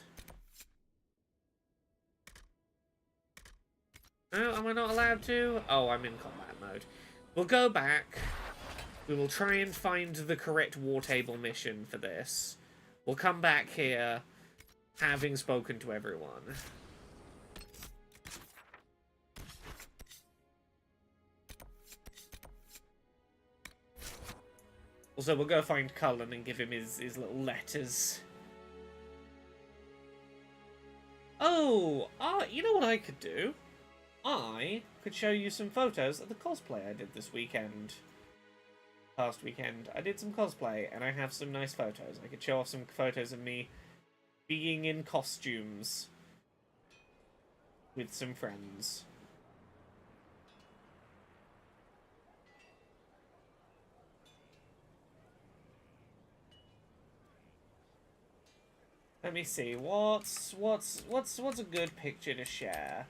Oh, am I not allowed to? Oh, I'm in combat mode. We'll go back. We will try and find the correct war table mission for this. We'll come back here, having spoken to everyone. Also, we'll go find Cullen and give him his little letters. Oh, you know what I could do? I could show you some photos of the cosplay I did this weekend. Past weekend. I did some cosplay, and I have some nice photos. I could show off some photos of me being in costumes with some friends. Let me see. What's a good picture to share?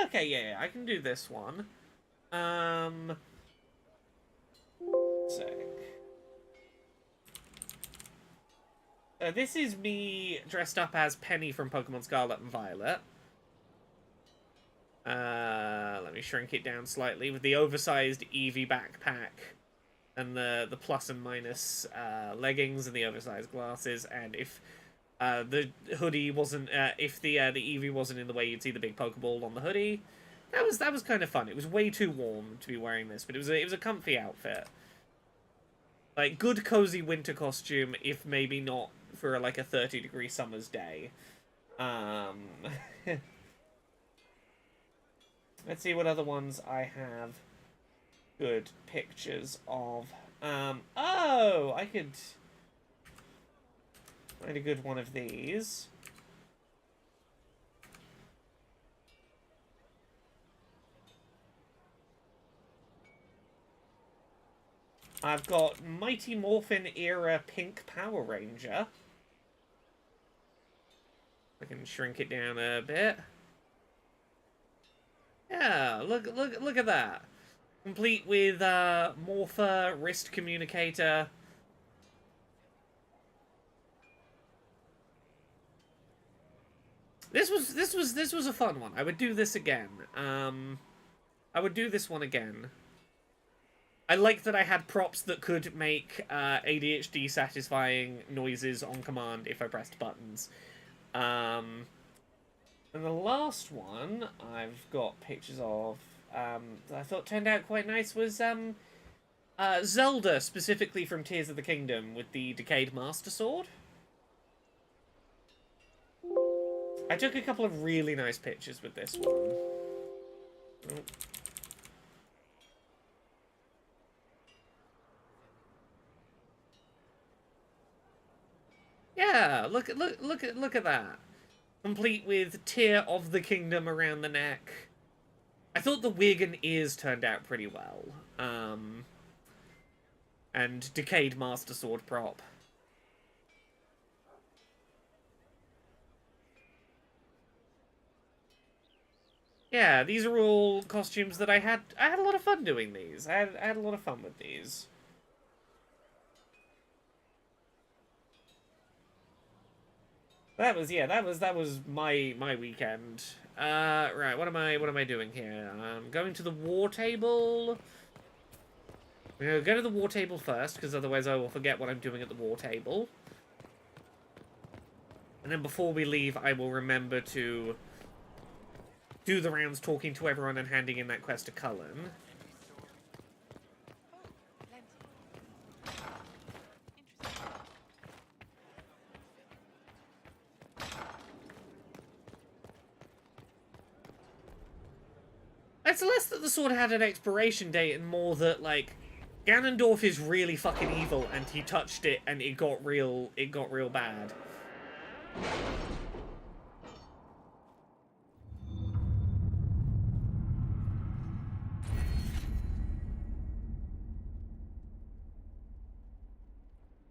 Okay, yeah, I can do this one. Sec. This is me dressed up as Penny from Pokemon Scarlet and Violet. Let me shrink it down slightly with the oversized Eevee backpack and the plus and minus leggings and the oversized glasses. And if the hoodie wasn't, if the Eevee wasn't in the way, you'd see the big Pokeball on the hoodie. That was kind of fun. It was way too warm to be wearing this, but it was a comfy outfit. Like, good cozy winter costume, if maybe not for like a 30-degree summer's day. Let's see what other ones I have good pictures of. Oh, I could find a good one of these. I've got Mighty Morphin era Pink Power Ranger. I can shrink it down a bit. Yeah, look at that. Complete with Morpher, wrist communicator. This was a fun one. I would do this again. I would do this one again. I like that I had props that could make ADHD satisfying noises on command if I pressed buttons. And the last one I've got pictures of that I thought turned out quite nice was Zelda, specifically from Tears of the Kingdom, with the Decayed Master Sword. I took a couple of really nice pictures with this one. Oh. Yeah, look at that. Complete with Tear of the Kingdom around the neck. I thought the wig and ears turned out pretty well. And Decayed Master Sword prop. Yeah, these are all costumes that I had a lot of fun doing these. I had a lot of fun with these. That was my weekend. Right, what am I doing here? I'm going to the war table. I'm gonna go to the war table first, because otherwise I will forget what I'm doing at the war table. And then before we leave, I will remember to do the rounds talking to everyone and handing in that quest to Cullen. It's less that the sword had an expiration date and more that, like, Ganondorf is really fucking evil and he touched it and it got real bad.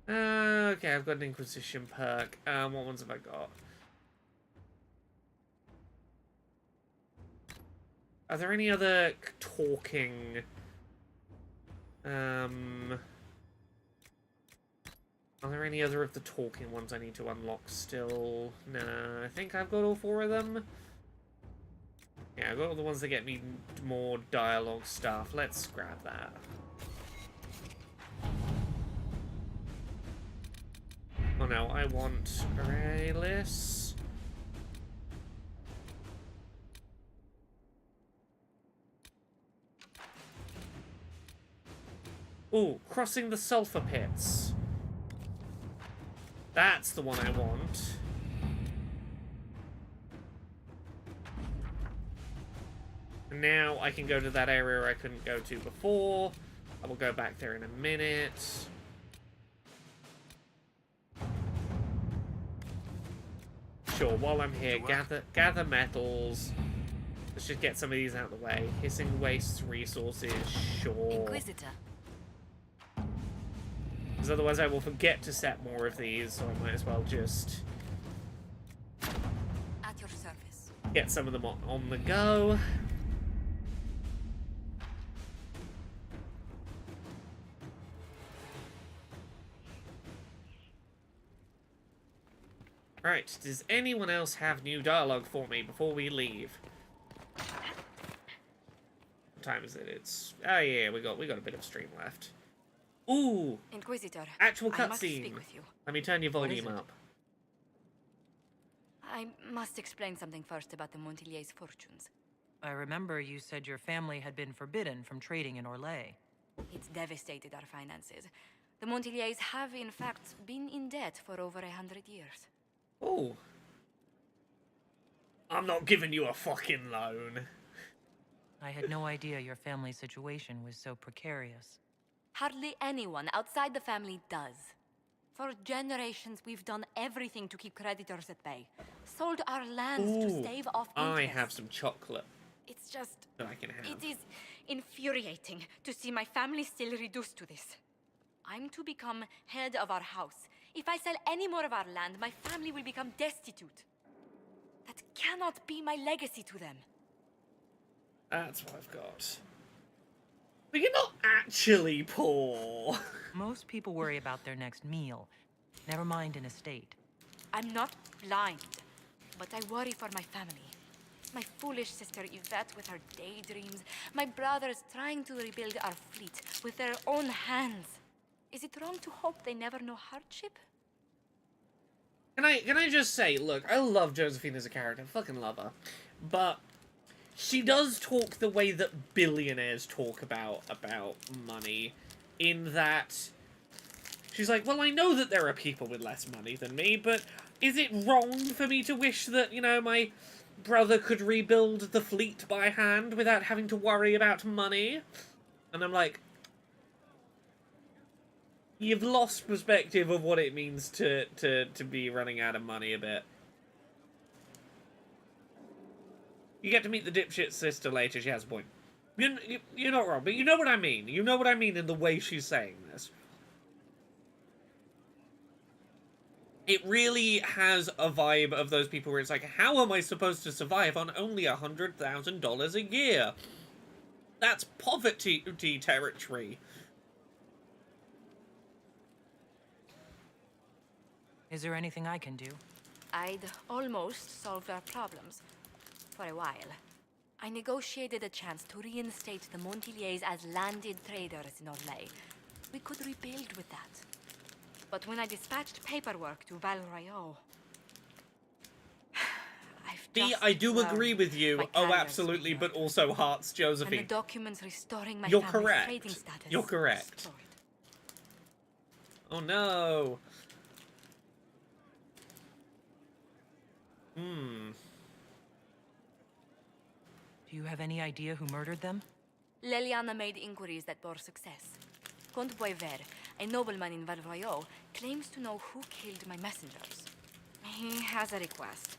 Okay, I've got an Inquisition perk. What ones have I got? Are there any other talking... Are there any other of the talking ones I need to unlock still? No, I think I've got all 4 of them. Yeah, I've got all the ones that get me more dialogue stuff. Let's grab that. Oh no, I want Aurelius. Ooh, crossing the sulfur pits. That's the one I want. And now I can go to that area I couldn't go to before. I will go back there in a minute. Sure, while I'm here, gather metals. Let's just get some of these out of the way. Hissing wastes resources, sure. Inquisitor. Because otherwise I will forget to set more of these, so I might as well just At your service. get some of them on the go. Right, does anyone else have new dialogue for me before we leave? What time is it? It's... Oh yeah, we got a bit of stream left. Ooh! Inquisitor. Actual I must cutscene. speak with you. Let me turn your volume up. I must explain something first about the Montillier's fortunes. I remember you said your family had been forbidden from trading in Orlais. It's devastated our finances. The Montillier's have, in fact, been in debt for over 100 years. Oh. I'm not giving you a fucking loan. I had no idea your family's situation was so precarious. Hardly anyone outside the family does. For generations, we've done everything to keep creditors at bay. Sold our lands to stave off interest. I have some chocolate. It's just... that I can have. It is infuriating to see my family still reduced to this. I'm to become head of our house. If I sell any more of our land, my family will become destitute. That cannot be my legacy to them. That's what I've got. But you're not actually poor. Most people worry about their next meal. Never mind an estate. I'm not blind, but I worry for my family. My foolish sister Yvette with her daydreams. My brothers trying to rebuild our fleet with their own hands. Is it wrong to hope they never know hardship? Can I just say, look, I love Josephine as a character. I fucking love her. But she does talk the way that billionaires talk about money. In that she's like, well, I know that there are people with less money than me, but is it wrong for me to wish that, you know, my brother could rebuild the fleet by hand without having to worry about money? And I'm like, you've lost perspective of what it means to be running out of money a bit. You get to meet the dipshit sister later, she has a point. You're not wrong, but you know what I mean. You know what I mean in the way she's saying this. It really has a vibe of those people where it's like, how am I supposed to survive on only $100,000 a year? That's poverty territory. Is there anything I can do? I'd almost solved our problems. For a while. I negotiated a chance to reinstate the Montiliers as landed traders in Orlais. We could rebuild with that. But when I dispatched paperwork to Val Royeaux... I do agree with you. Oh, absolutely, but also hearts, Josephine. And the documents restoring my You're family's correct. trading status. You're correct. Destroyed. Oh no. Do you have any idea who murdered them? Leliana made inquiries that bore success. Comte Boisvert, a nobleman in Val Royeaux, claims to know who killed my messengers. He has a request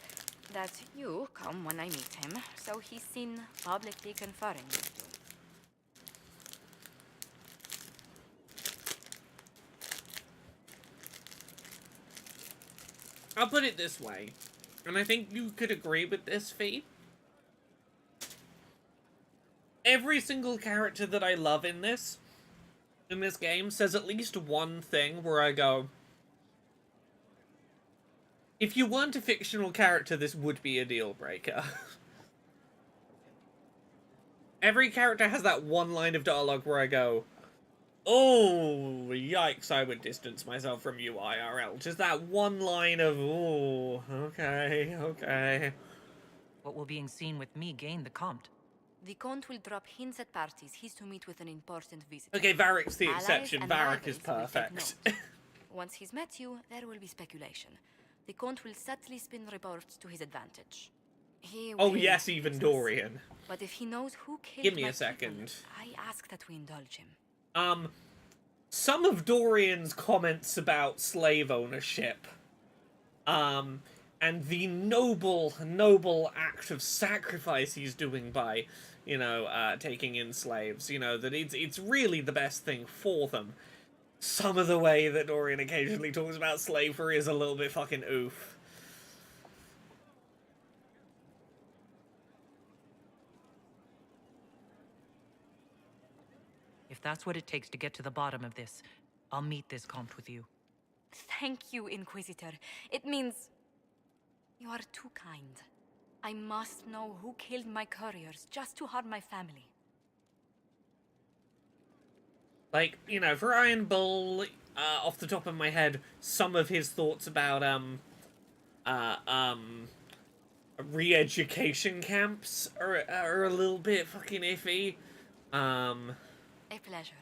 that you come when I meet him, so he's seen publicly conferring with you. I'll put it this way, and I think you could agree with this, Fee. Every single character that I love in this game says at least one thing where I go, if you weren't a fictional character, this would be a deal breaker. Every character has that one line of dialogue where I go, oh, yikes, I would distance myself from you IRL. Just that one line of, oh, okay. What will being seen with me gain the Comte? The Comte will drop hints at parties he's to meet with an important visitor. Okay, Varric's the Allies exception. and Varric rivals is will take perfect. note. Once he's met you, there will be speculation. The Comte will subtly spin reports to his advantage. He Oh will yes, even resist. Dorian. But if he knows who killed Give me my a second. people, I ask that we indulge him. Some of Dorian's comments about slave ownership, and the noble act of sacrifice he's doing by, taking in slaves, that it's really the best thing for them. Some of the way that Dorian occasionally talks about slavery is a little bit fucking oof. If that's what it takes to get to the bottom of this, I'll meet this Comte with you. Thank you, Inquisitor. It means you are too kind. I must know who killed my couriers just to harm my family. Like, for Iron Bull, off the top of my head, some of his thoughts about, re-education camps are a little bit fucking iffy. A pleasure.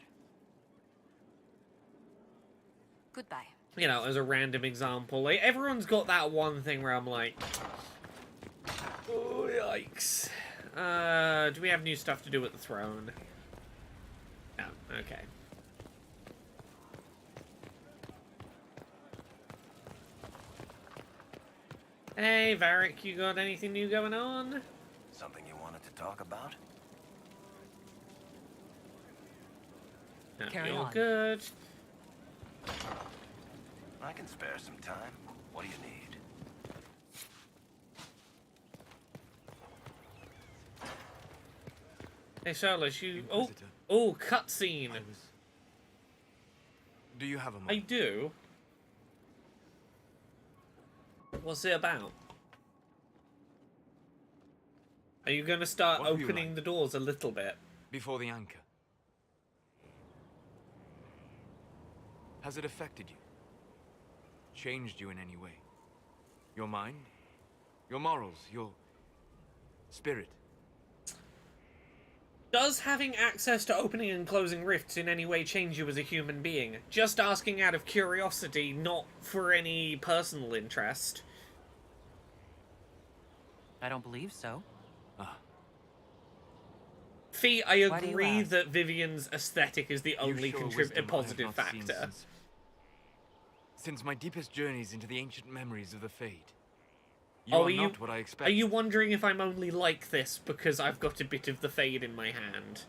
Goodbye. As a random example, like, everyone's got that one thing where I'm like, oh, yikes. Do we have new stuff to do at the throne? No, okay. Hey, Varric, you got anything new going on? Something you wanted to talk about? No, Carry you're on. good. I can spare some time. What do you need? Hey, Charlotte, you... Inquisitor. Oh, cutscene. Do you have a I moment? do. What's it about? Are you going to start What do you opening like? the doors a little bit? Before the anchor. Has it affected you? Changed you in any way? Your mind? Your morals? Your spirit? Does having access to opening and closing rifts in any way change you as a human being? Just asking out of curiosity, not for any personal interest. I don't believe so. Fee, I Why do you agree ask? that Vivian's aesthetic is the You only show wisdom I have positive not seen factor. since my deepest journeys into the ancient memories of the Fade. Oh, are not what I Are expected. you wondering if I'm only like this because I've got a bit of the Fade in my hand?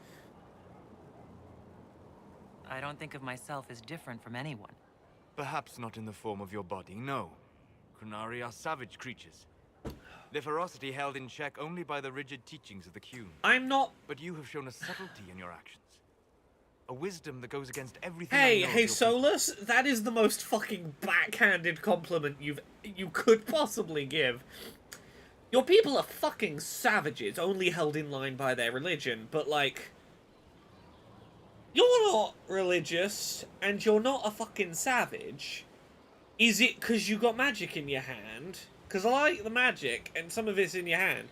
I don't think of myself as different from anyone. Perhaps not in the form of your body, no. Qunari are savage creatures. Their ferocity held in check only by the rigid teachings of the Qun. I'm not... But you have shown a subtlety in your actions. A wisdom that goes against everything I know of Hey, your Solus, that is the most fucking backhanded compliment you could possibly give. Your people are fucking savages, only held in line by their religion, but like... You're not religious, and you're not a fucking savage. Is it because you got magic in your hand? Because I like the magic, and some of it's in your hand.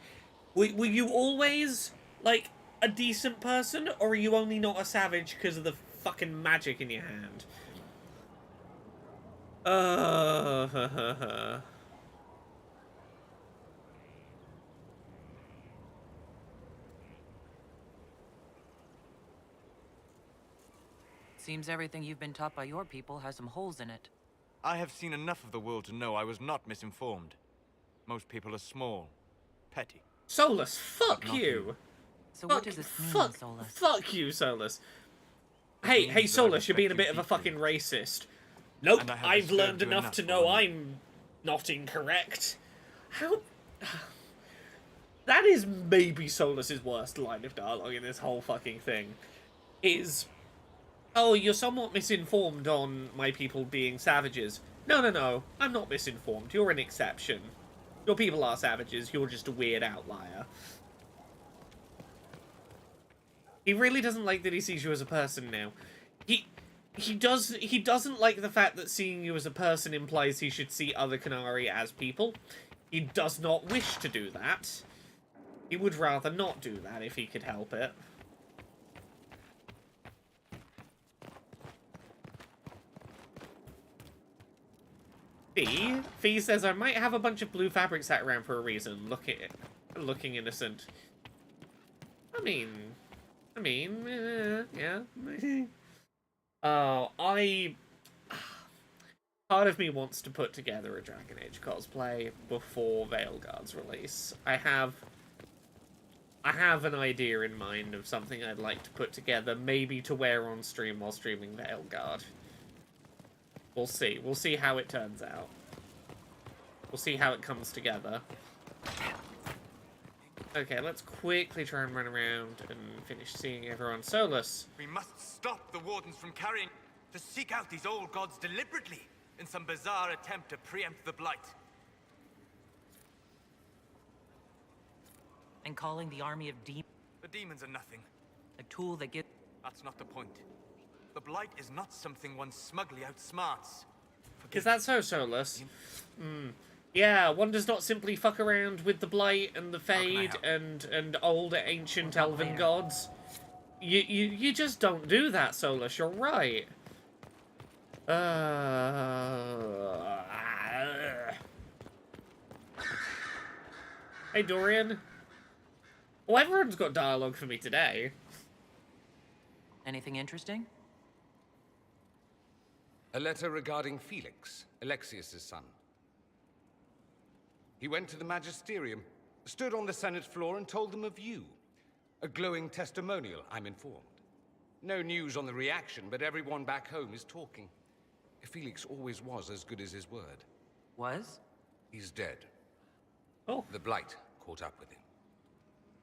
Were you always, like, a decent person, or are you only not a savage because of the fucking magic in your hand? Seems everything you've been taught by your people has some holes in it. I have seen enough of the world to know I was not misinformed. Most people are small, petty. Solus, fuck you! So what does this mean, Solus? Fuck you, Solus. Hey, Solus, you're being a bit of a fucking racist. Nope, I've learned enough to know I'm not incorrect. How... That is maybe Solus's worst line of dialogue in this whole fucking thing. Is... Oh, you're somewhat misinformed on my people being savages. No, I'm not misinformed. You're an exception. Your people are savages, you're just a weird outlier. He really doesn't like that he sees you as a person now. He doesn't like the fact that seeing you as a person implies he should see other Qunari as people. He does not wish to do that. He would rather not do that if he could help it. Fee says, I might have a bunch of blue fabric sat around for a reason. Looking innocent. I mean, yeah. Oh, part of me wants to put together a Dragon Age cosplay before Veilguard's release. I have an idea in mind of something I'd like to put together, maybe to wear on stream while streaming Veilguard. We'll see. We'll see how it turns out. We'll see how it comes together. Okay, let's quickly try and run around and finish seeing everyone. Solus. We must stop the Wardens from carrying... to seek out these old gods deliberately in some bizarre attempt to preempt the Blight. And calling the army of demons... The demons are nothing. A tool that gets... That's not the point. The Blight is not something one smugly outsmarts. Is that so, Solus? Yeah, one does not simply fuck around with the Blight and the Fade and old ancient elven gods. You just don't do that, Solus. You're right. Hey, Dorian. Well, everyone's got dialogue for me today. Anything interesting? A letter regarding Felix, Alexius's son. He went to the Magisterium, stood on the Senate floor and told them of you. A glowing testimonial, I'm informed. No news on the reaction, but everyone back home is talking. Felix always was as good as his word. Was? He's dead. Oh. The Blight caught up with him.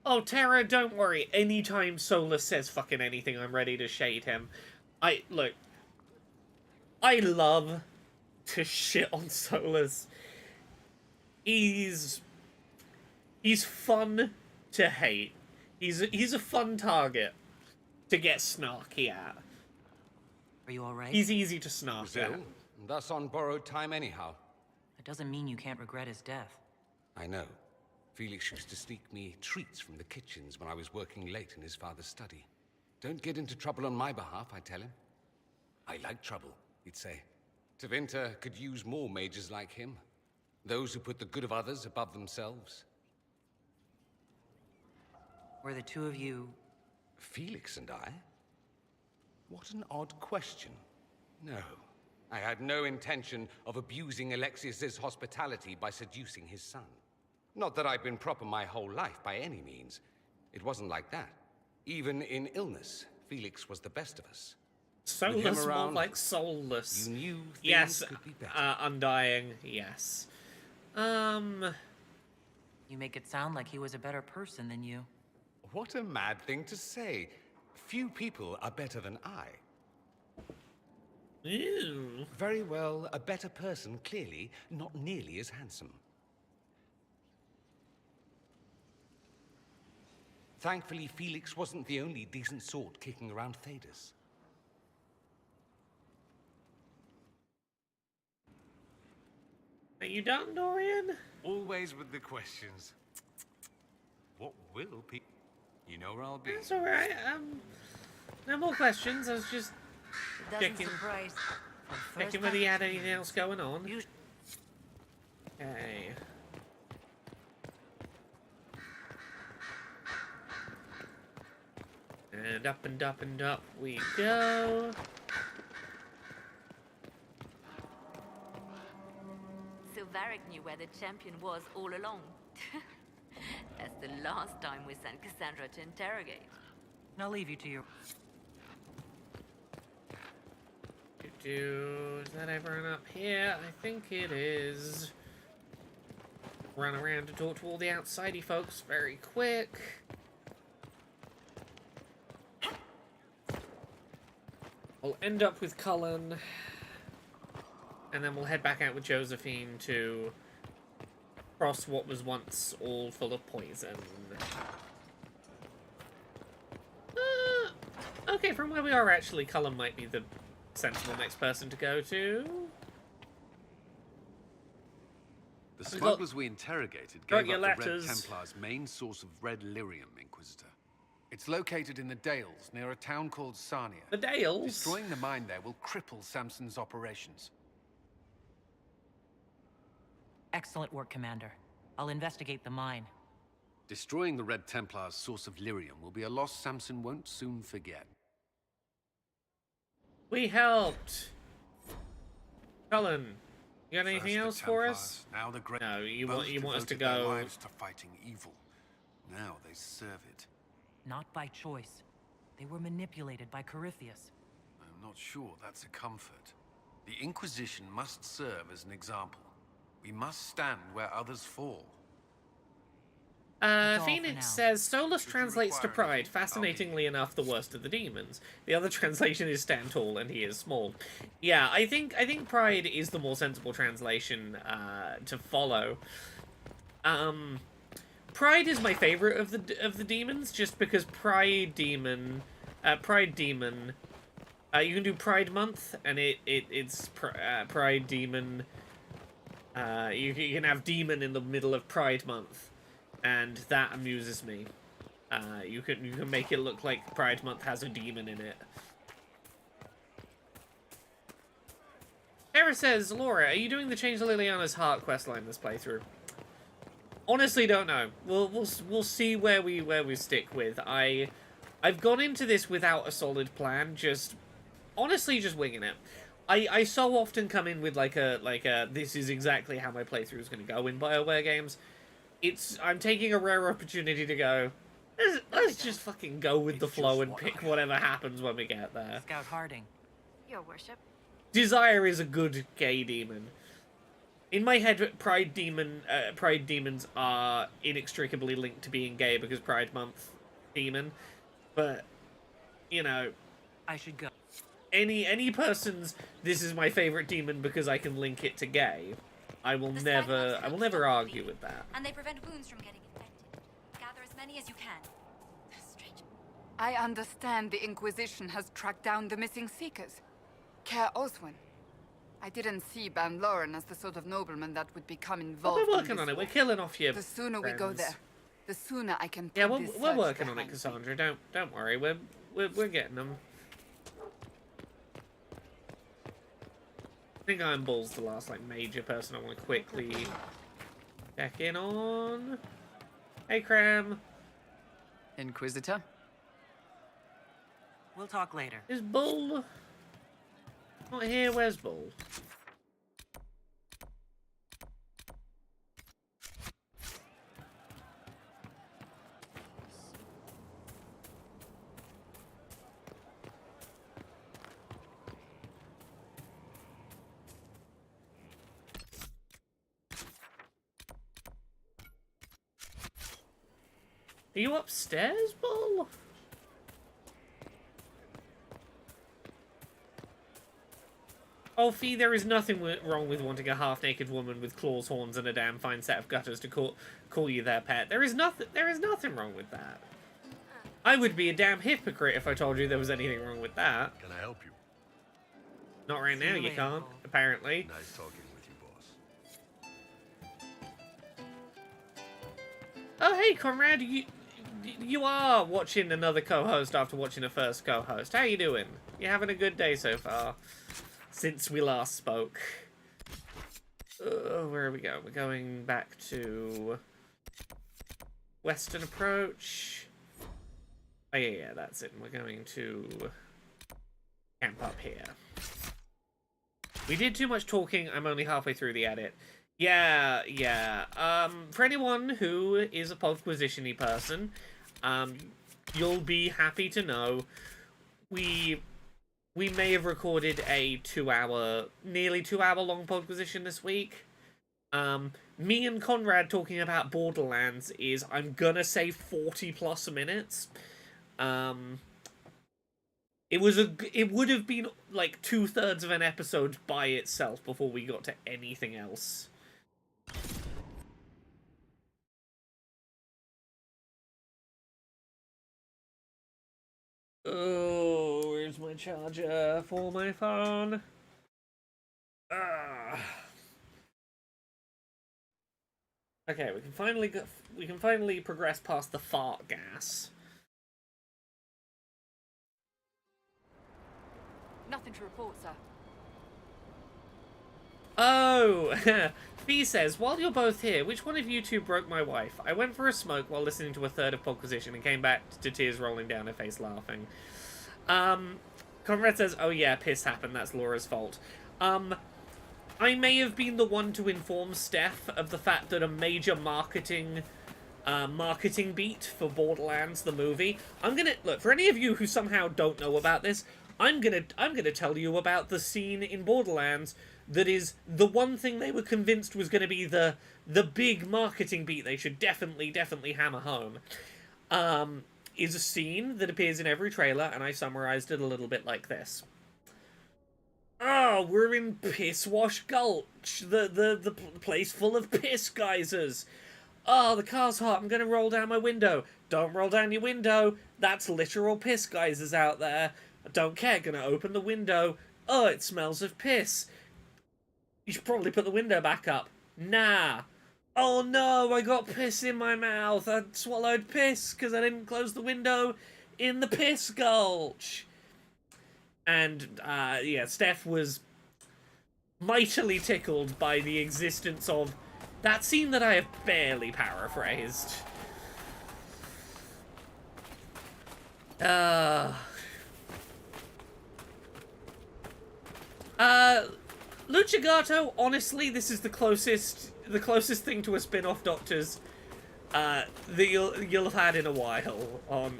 Oh, Tara, don't worry. Anytime Solus says fucking anything, I'm ready to shade him. Look, I love to shit on Solus. He's fun to hate. He's a fun target to get snarky at. Are you alright? He's easy to snark at. Thus on borrowed time anyhow. That doesn't mean you can't regret his death. I know. Felix used to sneak me treats from the kitchens when I was working late in his father's study. Don't get into trouble on my behalf, I tell him. I like trouble, he'd say. Tevinter could use more mages like him. Those who put the good of others above themselves. Were the two of you... Felix and I? What an odd question. No, I had no intention of abusing Alexius's hospitality by seducing his son. Not that I've been proper my whole life, by any means. It wasn't like that. Even in illness, Felix was the best of us. Solus, more like soulless. You knew things yes, could be better. Undying, yes. You make it sound like he was a better person than you. What a mad thing to say. Few people are better than I. Ew. Very well, a better person, clearly, not nearly as handsome. Thankfully, Felix wasn't the only decent sort kicking around Thedas. Are you done, Dorian? Always with the questions. What will people... You know where I'll be. That's alright. No more questions. I was just checking whether you had anything else going on. Okay. And up and up and up we go. Silveric knew where the champion was all along. That's the last time we sent Cassandra to interrogate. I'll leave you to your... Is that everyone up here? I think it is. Run around to talk to all the outsidey folks very quick. We'll end up with Cullen. And then we'll head back out with Josephine to cross what was once all full of poison. Okay, from where we are actually, Cullen might be the sensible next person to go to. The smugglers we interrogated gave up the Red Templar's main source of red lyrium, Inquisitor. It's located in the Dales, near a town called Sarnia. The Dales? Destroying the mine there will cripple Samson's operations. Excellent work, Commander. I'll investigate the mine. Destroying the Red Templar's source of lyrium will be a loss Samson won't soon forget. We helped. Cullen, you got anything else for us? Now the great No, you want us to devoted their go. lives to fighting evil. Now they serve it. Not by choice. They were manipulated by Corypheus. I'm not sure that's a comfort. The Inquisition must serve as an example. We must stand where others fall. Phoenix says, Solus translates to pride. Fascinatingly enough, the worst of the demons. The other translation is stand tall, and he is small. Yeah, I think pride is the more sensible translation to follow. Pride is my favorite of the demons, just because Pride Demon, you can do Pride Month, and it's Pride Demon. You can have Demon in the middle of Pride Month. And that amuses me. You can make it look like Pride Month has a demon in it. Era says, Laura, are you doing the Change Liliana's Heart questline this playthrough? Honestly, don't know. We'll see where we stick with. I've gone into this without a solid plan. Honestly, just winging it. I so often come in with like a this is exactly how my playthrough is going to go in BioWare games. I'm taking a rare opportunity to go, let's just fucking go with the flow and pick whatever happens when we get there. Scout Harding. Your worship. Desire is a good gay demon. In my head, Pride demons are inextricably linked to being gay because Pride Month demon. But, you know, I should go. Any person's, this is my favorite demon because I can link it to gay. I will never argue with that. And they prevent wounds from getting infected. Gather as many as you can. Strange. I understand the Inquisition has tracked down the missing Seekers. Care Oswin. I didn't see Ban Loren as the sort of nobleman that would become involved. We're working on it. We're killing off your The sooner friends. we go there, the sooner I can. Yeah, put this we're search working on it, behind me. Cassandra. Don't worry. We're getting them. I think Iron Bull's the last major person I want to quickly check in on. Hey, Cram. Inquisitor? We'll talk later. Is Bull not here? Where's Bull? Are you upstairs, Bull? Oh, Fee, there is nothing wrong with wanting a half-naked woman with claws, horns, and a damn fine set of gutters to call you their pet. There is nothing wrong with that. I would be a damn hypocrite if I told you there was anything wrong with that. Can I help you? Not right now, you can't, apparently. Nice talking with you, boss. Oh, hey, comrade, you are watching another co-host after watching a first co-host. How you doing? You having a good day so far? Since we last spoke. Where are we going? We're going back to Western Approach. Oh, yeah, that's it. We're going to camp up here. We did too much talking. I'm only halfway through the edit. Yeah. For anyone who is a Podquisition-y person, you'll be happy to know we may have recorded a nearly 2 hour long Podquisition this week. Me and Conrad talking about Borderlands is, I'm gonna say, 40 plus minutes. It would have been like 2/3 of an episode by itself before we got to anything else. Oh, where's my charger for my phone? Okay, we can finally progress past the fart gas. Nothing to report, sir. Oh, Fee says, while you're both here, which one of you two broke my wife? I went for a smoke while listening to a third of Podquisition and came back to tears rolling down her face laughing. Conrad says, oh yeah, piss happened, that's Laura's fault. I may have been the one to inform Steph of the fact that a major marketing beat for Borderlands, the movie. Look, for any of you who somehow don't know about this, I'm gonna tell you about the scene in Borderlands that is the one thing they were convinced was gonna be the big marketing beat they should definitely hammer home. Is a scene that appears in every trailer, and I summarized it a little bit like this. Oh, we're in Pisswash Gulch, the place full of piss geysers. Oh, the car's hot, I'm gonna roll down my window. Don't roll down your window, that's literal piss geysers out there. I don't care, gonna open the window. Oh, it smells of piss. You should probably put the window back up. Nah. Oh no, I got piss in my mouth. I swallowed piss because I didn't close the window in the piss gulch. And, yeah, Steph was mightily tickled by the existence of that scene that I have barely paraphrased. Lucigato, honestly, this is the closest thing to a spin-off Doctors that you'll have had in a while on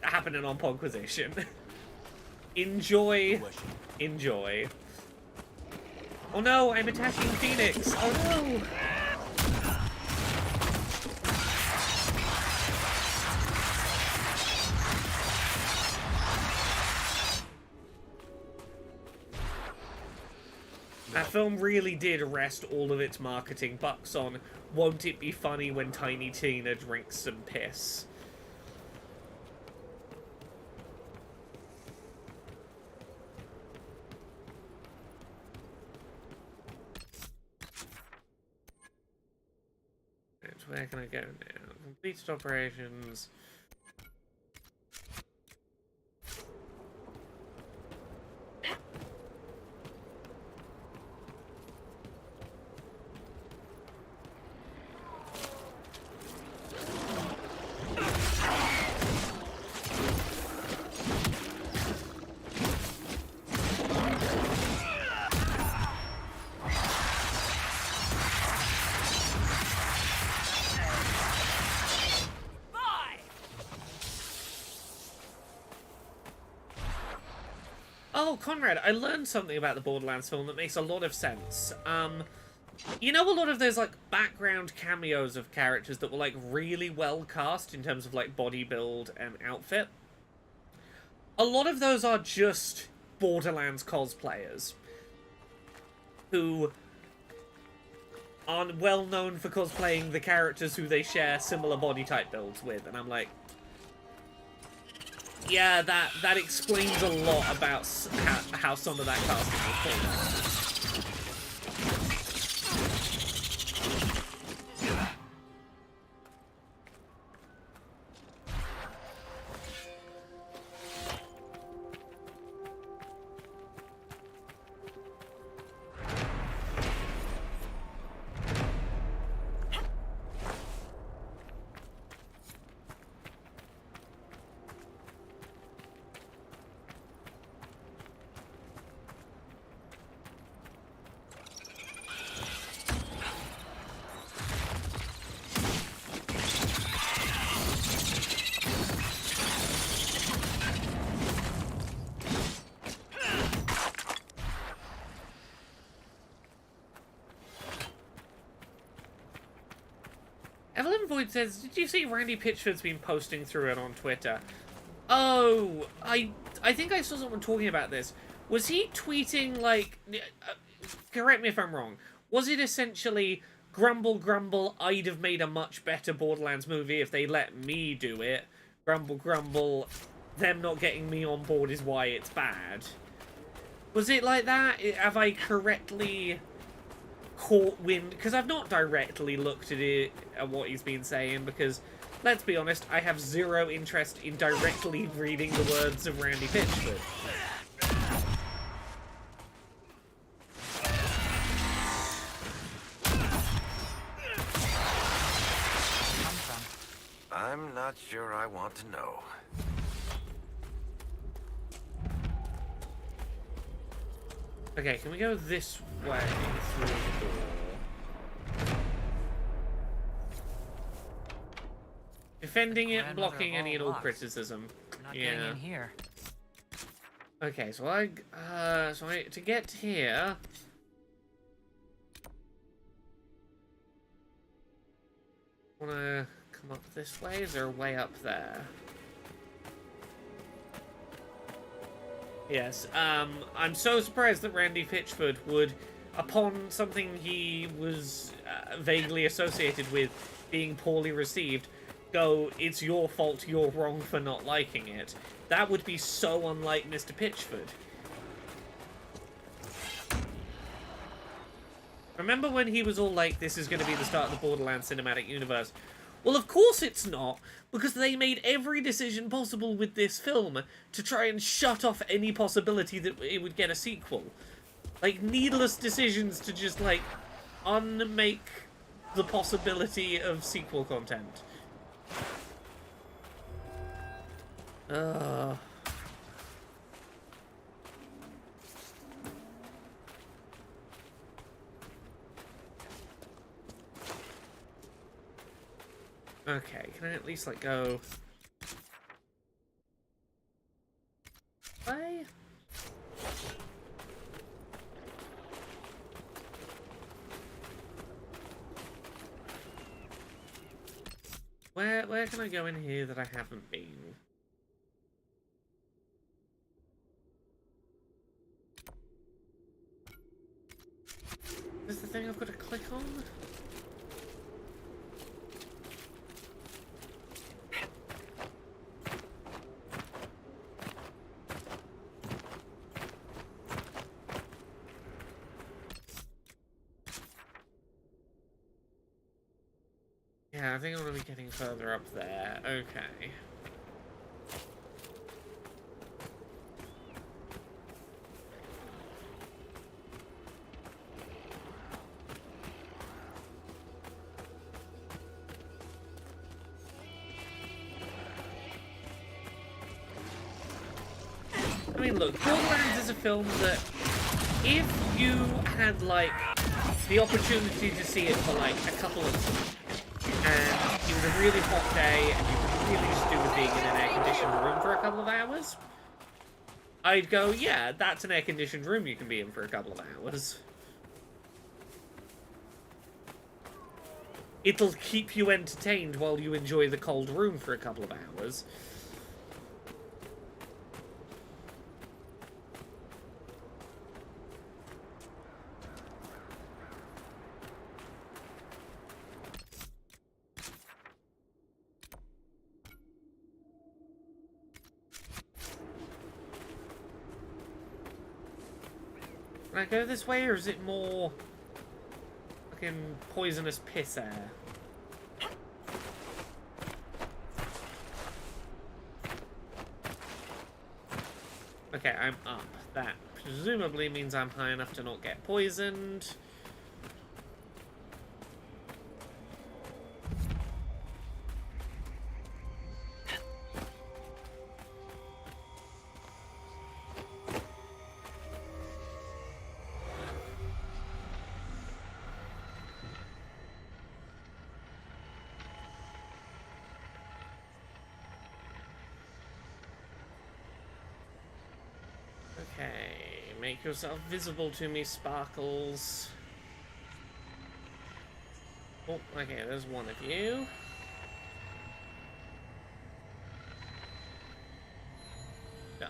happening on Podquisition. Enjoy. Oh no, I'm attacking Phoenix. Oh no. That film really did rest all of its marketing bucks on, won't it be funny when Tiny Tina drinks some piss? And where can I go now? Completed operations. Oh, Conrad, I learned something about the Borderlands film that makes a lot of sense. You know, a lot of those, like, background cameos of characters that were, like, really well cast in terms of, like, body build and outfit? A lot of those are just Borderlands cosplayers who are well known for cosplaying the characters who they share similar body type builds with, and I'm like, yeah, that explains a lot about how some of that casting was pulled out. Evelyn Void says, did you see Randy Pitchford's been posting through it on Twitter? Oh, I think I saw someone talking about this. Was he tweeting, like... correct me if I'm wrong. Was it essentially, grumble, grumble, I'd have made a much better Borderlands movie if they let me do it. Grumble, grumble, them not getting me on board is why it's bad. Was it like that? Have I correctly caught wind? Because I've not directly looked at it, at what he's been saying, because, let's be honest, I have zero interest in directly reading the words of Randy Pitchford. I'm not sure I want to know. Okay, can we go this way through the door? Defending it and blocking any and all criticism. Not getting in here. Okay, so to get here, wanna come up this way? Is there a way up there? Yes, I'm so surprised that Randy Pitchford would, upon something he was vaguely associated with being poorly received, go, it's your fault, you're wrong for not liking it. That would be so unlike Mr. Pitchford. Remember when he was all like, this is going to be the start of the Borderlands cinematic universe? Well, of course it's not, because they made every decision possible with this film to try and shut off any possibility that it would get a sequel. Like, needless decisions to just, like, unmake the possibility of sequel content. Okay, can I at least, like, go... way? Where can I go in here that I haven't been? Is this the thing I've got to click on? Yeah, I think I'm going to be getting further up there. Okay. I mean, look, Borderlands is a film that, if you had, like, the opportunity to see it for, like, a couple of weeks, and it was a really hot day, and you could really just do with being in an air-conditioned room for a couple of hours, I'd go, yeah, that's an air-conditioned room you can be in for a couple of hours. it'll keep you entertained while you enjoy the cold room for a couple of hours. Can I go this way, or is it more fucking poisonous piss air? Okay, I'm up. That presumably means I'm high enough to not get poisoned. Okay, make yourself visible to me, Sparkles. Oh, okay, there's one of you. Done.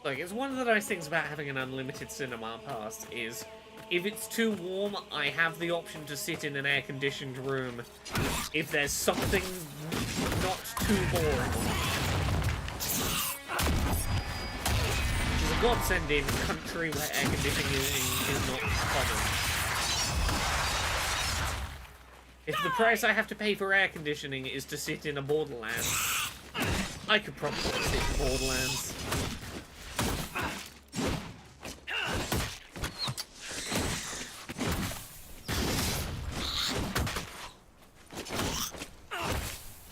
Like, it's one of the nice things about having an unlimited cinema pass is, if it's too warm, I have the option to sit in an air-conditioned room if there's something not too boring. Which is a godsend in a country where air conditioning is not common. If the price I have to pay for air conditioning is to sit in a Borderlands, I could probably sit in Borderlands.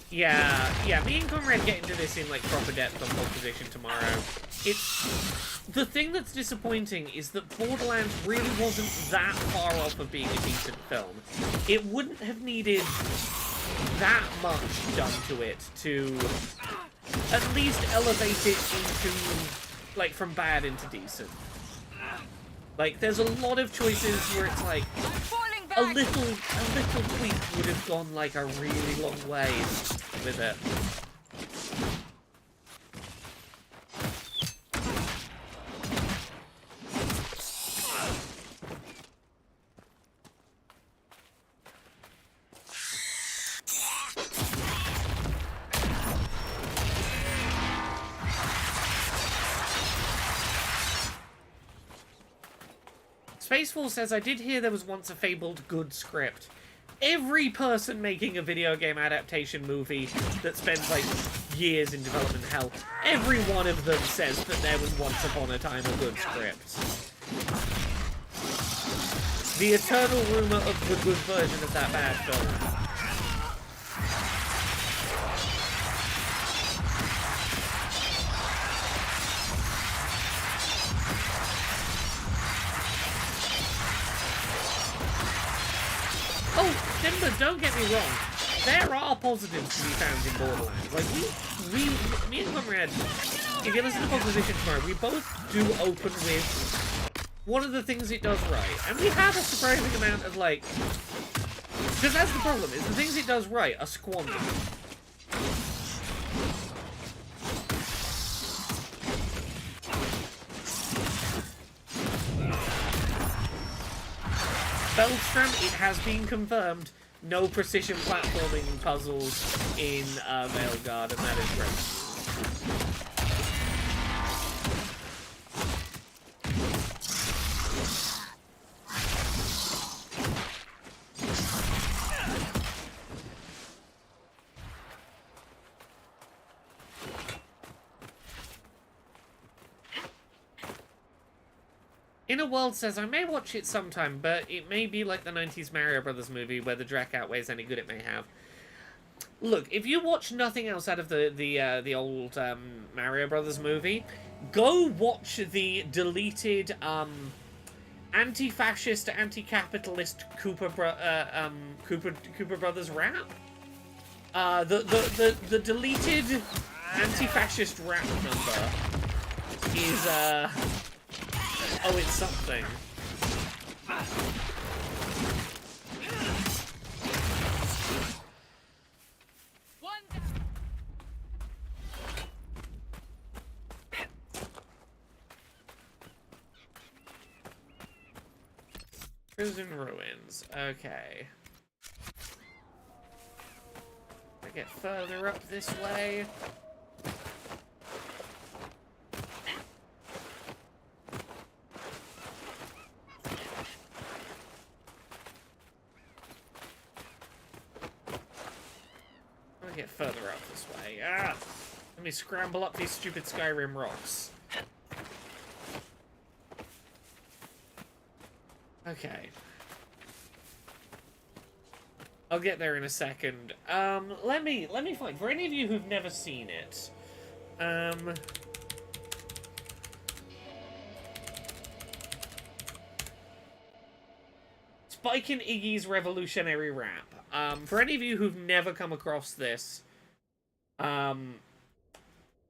Yeah, me and Conrad get into this in, like, proper depth on Pole Position tomorrow. It's... The thing that's disappointing is that Borderlands really wasn't that far off of being a decent film. It wouldn't have needed that much done to it to at least elevate it into, like, from bad into decent. Like, there's a lot of choices where it's like, a little tweak would have gone, like, a really long way with it. Spacefall says, I did hear there was once a fabled good script. Every person making a video game adaptation movie that spends, like, years in development hell, every one of them says that there was once upon a time a good script. The eternal rumor of the good version of that bad film. But don't get me wrong, there are positives to be found in Borderlands. Like, me and Conrad, if you listen to Pole Position tomorrow, we both do open with one of the things it does right. And we have a surprising amount of, like... Because that's the problem, is the things it does right are squandered. Feldstrom, it has been confirmed, no precision platforming puzzles in Veilguard, and that is great. Inner World says, I may watch it sometime, but it may be like the 90s Mario Brothers movie where the Drek outweighs any good it may have. Look, if you watch nothing else out of the old Mario Brothers movie, go watch the deleted anti-fascist, anti-capitalist Cooper Brothers rap. The deleted anti-fascist rap number is, oh, it's something. Prison ruins. Okay. I get further up this way. I get further up this way. Ah! Let me scramble up these stupid Skyrim rocks. Okay. I'll get there in a second. Let me find, for any of you who've never seen it, Spike and Iggy's Revolutionary Rap. For any of you who've never come across this, I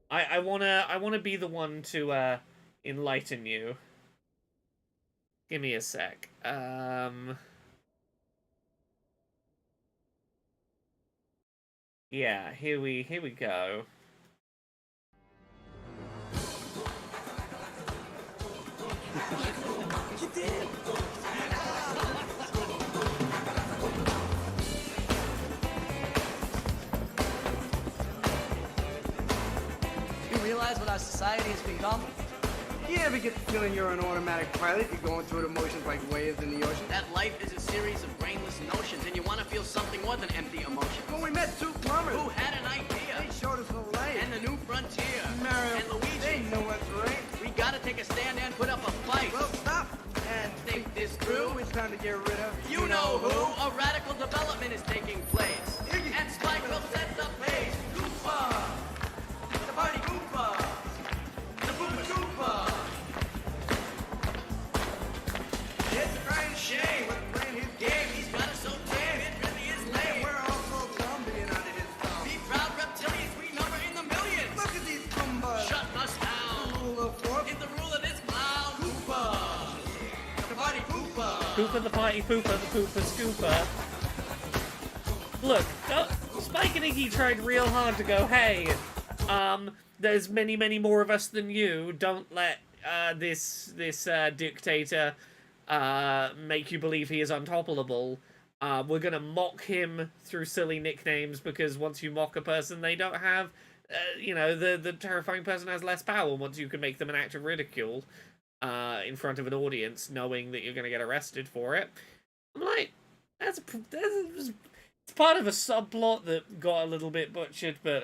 wanna be the one to, enlighten you. Give me a sec. Yeah, here we go. You did. You realize what our society has become? You ever get the feeling you're an automatic pilot? You're going through the motions like waves in the ocean? That life is a series of brainless notions, and you want to feel something more than empty emotion. When we met two plumbers Who had an idea? They showed us the light. And the new frontier. Mario And Luigi. They know what's right. We gotta take a stand and put up a fight. Well, stop and think this through. It's time to get rid of You know who? A radical development is taking place. And Spike will set the pace. Goofa! The party Goofa! The Boopa Goofa! It's a crying shame. We're playing his game. He's got us so tame, it really is lame. We're all so dumb being out of his thumb. Be proud reptilians, we number in the millions. Look at these cumbas. Shut us down. The rule of fourth. In the rule of this clown. Goofa! The party Goofa! Goofa the party pooper, the pooper scooper. Look, Spike and Iggy tried real hard to go, hey, there's many more of us than you. Don't let this dictator make you believe he is untoppable. We're gonna mock him through silly nicknames, because once you mock a person, they don't have, you know, the terrifying person has less power once you can make them an act of ridicule in front of an audience, knowing that you're gonna get arrested for it. I'm like, it's part of a subplot that got a little bit butchered, but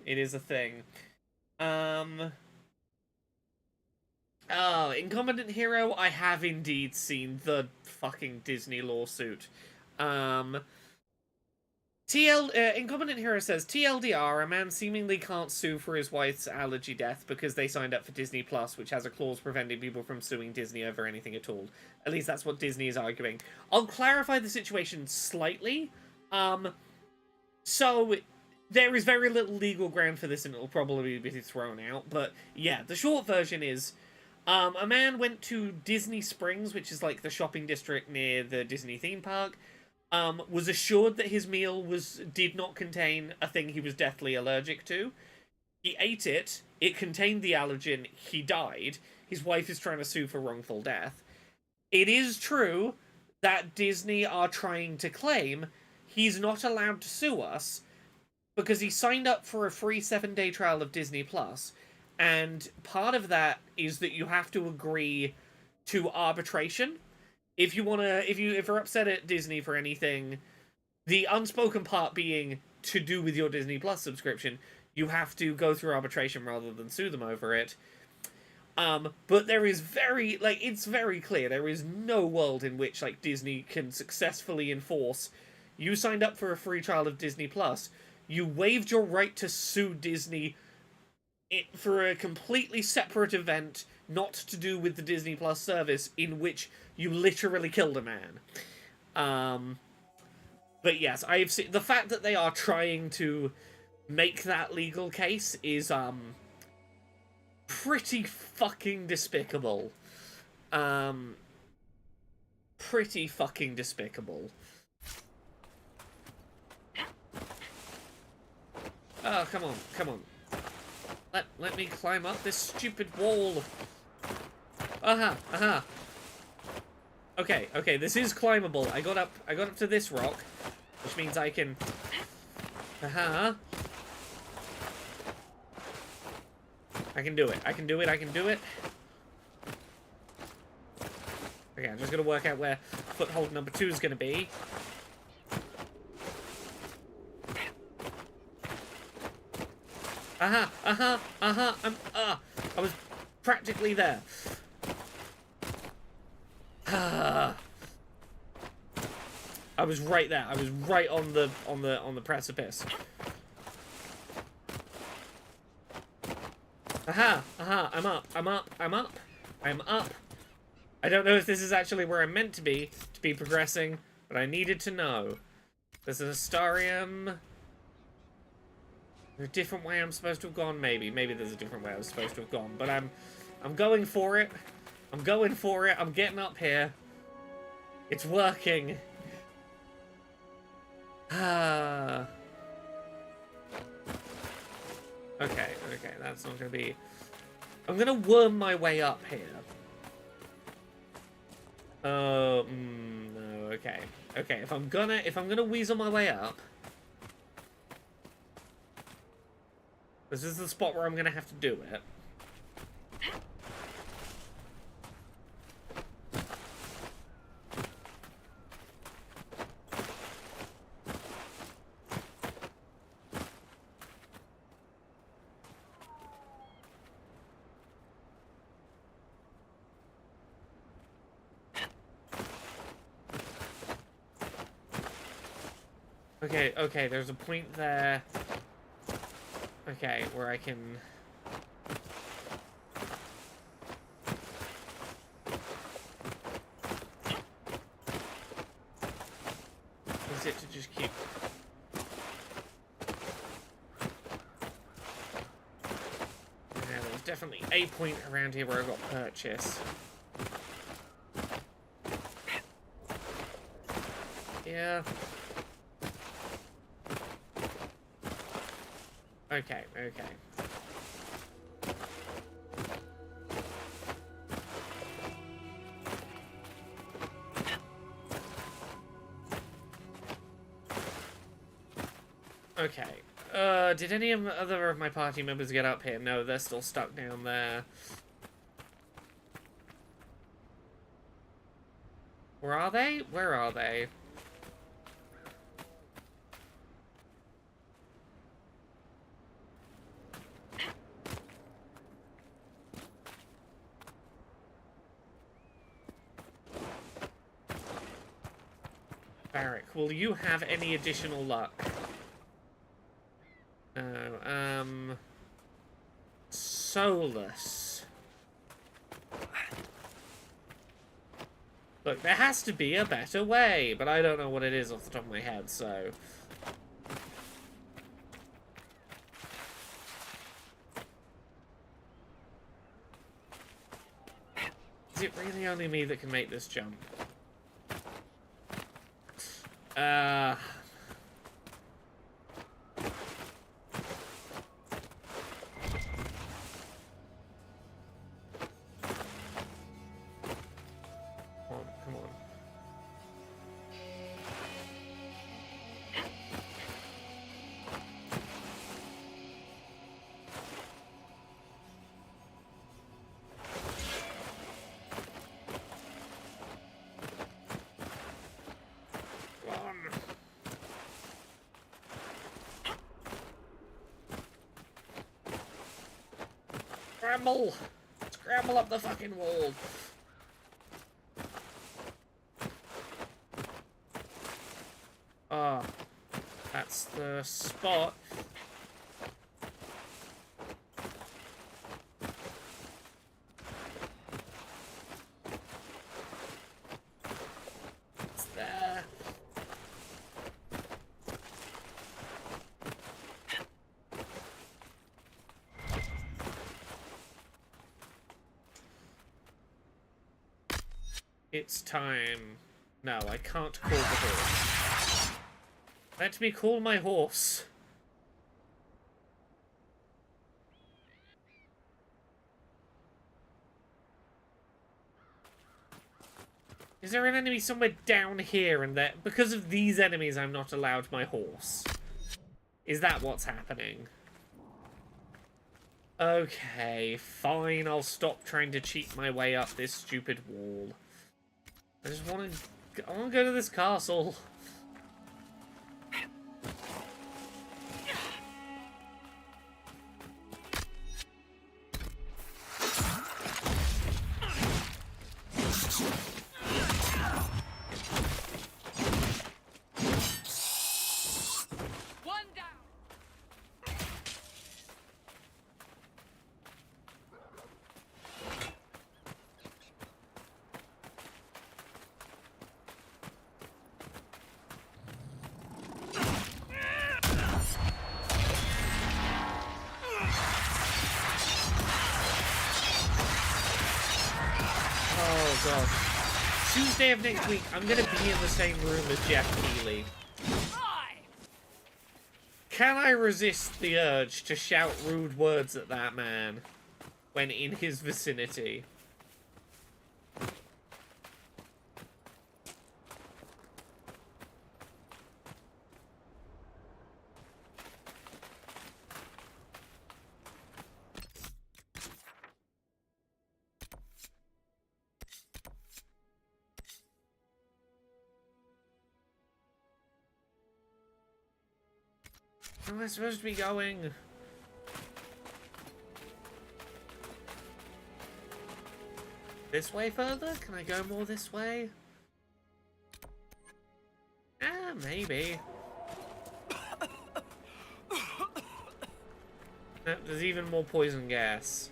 it is a thing. Oh, Incompetent Hero, I have indeed seen the fucking Disney lawsuit. Incompetent Hero says, TLDR, a man seemingly can't sue for his wife's allergy death because they signed up for Disney Plus, which has a clause preventing people from suing Disney over anything at all. At least that's what Disney is arguing. I'll clarify the situation slightly. So there is very little legal ground for this, and it'll probably be thrown out. But yeah, the short version is, a man went to Disney Springs, which is like the shopping district near the Disney theme park, was assured that his meal did not contain a thing he was deathly allergic to. He ate it, it contained the allergen, he died. His wife is trying to sue for wrongful death. It is true that Disney are trying to claim he's not allowed to sue us because he signed up for a free 7-day trial of Disney Plus, and part of that is that you have to agree to arbitration. If you're upset at Disney for anything, the unspoken part being to do with your Disney Plus subscription, you have to go through arbitration rather than sue them over it. But there is it's very clear there is no world in which Disney can successfully enforce, you signed up for a free trial of Disney Plus, you waived your right to sue Disney for a completely separate event, not to do with the Disney Plus service, in which you literally killed a man. But yes, I've seen the fact that they are trying to make that legal case is pretty fucking despicable. Pretty fucking despicable. Oh, come on, come on. Let me climb up this stupid wall. Aha, aha. Okay, okay, this is climbable. I got up to this rock, which means I can... Aha. I can do it, I can do it, I can do it. Okay, I'm just gonna work out where foothold number 2 is gonna be. Aha, aha, aha, I was practically there. I was right there. I was right on the precipice. Aha, aha, I'm up, I'm up, I'm up, I'm up. I don't know if this is actually where I'm meant to be progressing, but I needed to know. There's an Astarium. There's a different way I'm supposed to have gone, maybe. Maybe there's a different way I was supposed to have gone, but I'm going for it. I'm going for it. I'm getting up here. It's working. Ah. Okay, okay, that's not gonna be... I'm gonna worm my way up here. No, okay. Okay, if I'm gonna weasel my way up... This is the spot where I'm gonna have to do it. Okay, okay, there's a point there. Okay, where I can... Is it to just keep... Yeah, there's definitely a point around here where I got purchase. Yeah. Okay, okay. Okay. Did any other of my party members get up here? No, they're still stuck down there. Where are they? Where are they? Barrack, will you have any additional luck? No, Solus. Look, there has to be a better way, but I don't know what it is off the top of my head, so... Is it really only me that can make this jump? Come on. Scramble! Scramble up the fucking wall! Ah, that's the spot. It's there. It's time. No, I can't call the horse. Let me call my horse. Is there an enemy somewhere down here and there? Because of these enemies, I'm not allowed my horse. Is that what's happening? Okay, fine. I'll stop trying to cheat my way up this stupid wall. I just want to go to this castle. Tuesday of next week, I'm gonna be in the same room as Jeff Keighley. Can I resist the urge to shout rude words at that man when in his vicinity? Where am I supposed to be going? This way further? Can I go more this way? Ah, maybe. Nope, there's even more poison gas.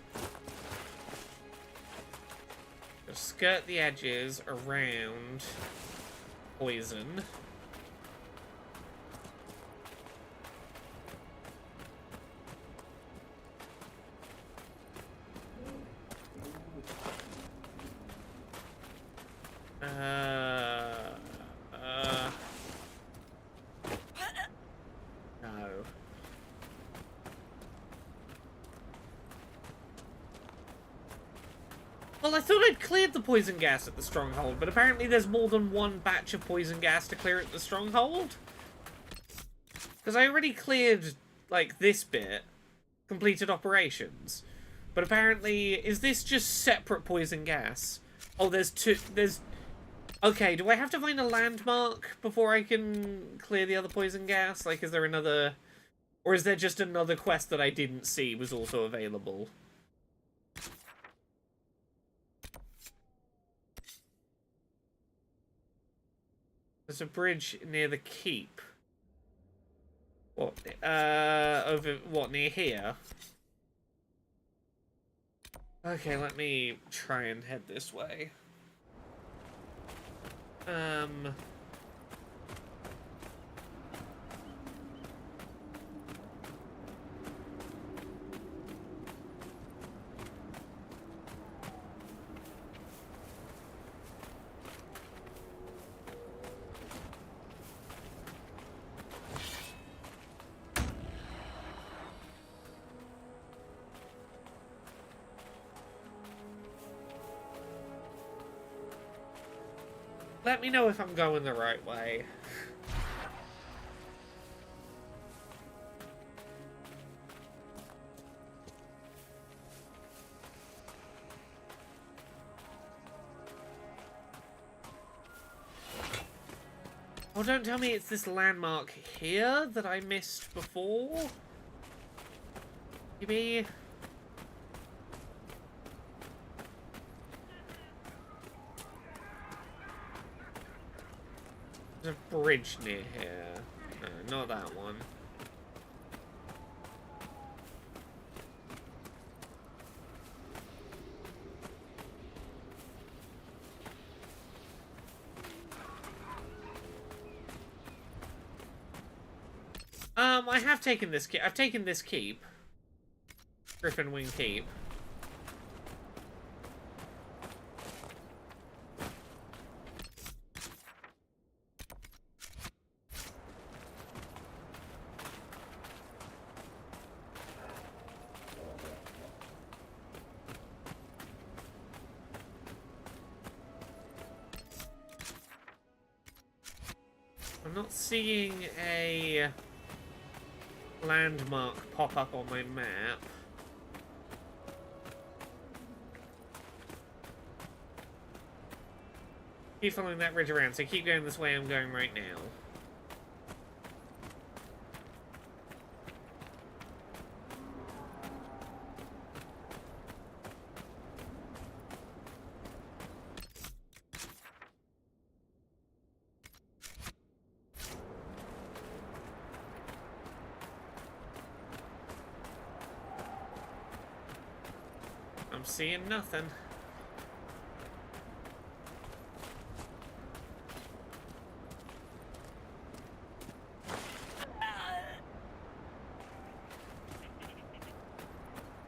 Just skirt the edges around poison. No. Well, I thought I'd cleared the poison gas at the stronghold, but apparently there's more than one batch of poison gas to clear at the stronghold. Because I already cleared, like, this bit. Completed operations. But apparently, is this just separate poison gas? Oh, there's two, okay, do I have to find a landmark before I can clear the other poison gas? Like, is there another, or is there just another quest that I didn't see was also available? There's a bridge near the keep. What, over, what, near here? Okay, let me try and head this way. Let me know if I'm going the right way. Oh, don't tell me it's this landmark here that I missed before? Maybe... There's a bridge near here. No, not that one. I have taken this keep. I've taken this keep. Griffin Wing Keep. I'm not seeing a landmark pop up on my map. Keep following that ridge around, so keep going this way I'm going right now. I'm seeing nothing.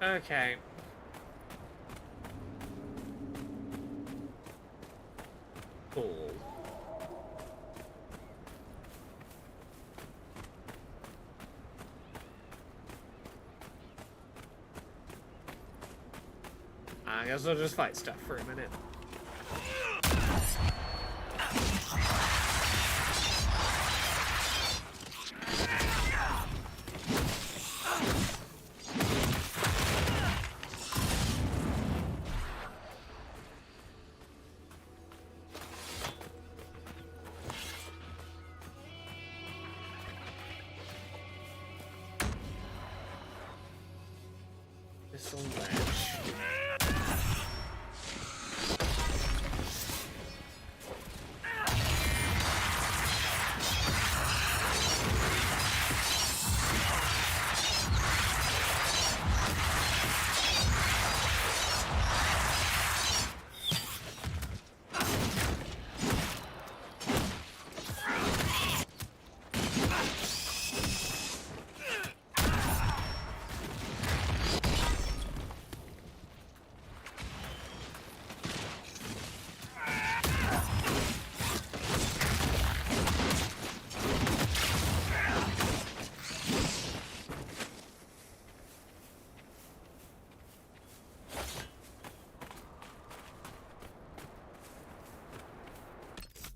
Okay. Cool. I guess I'll just fight stuff for a minute. This'll latch.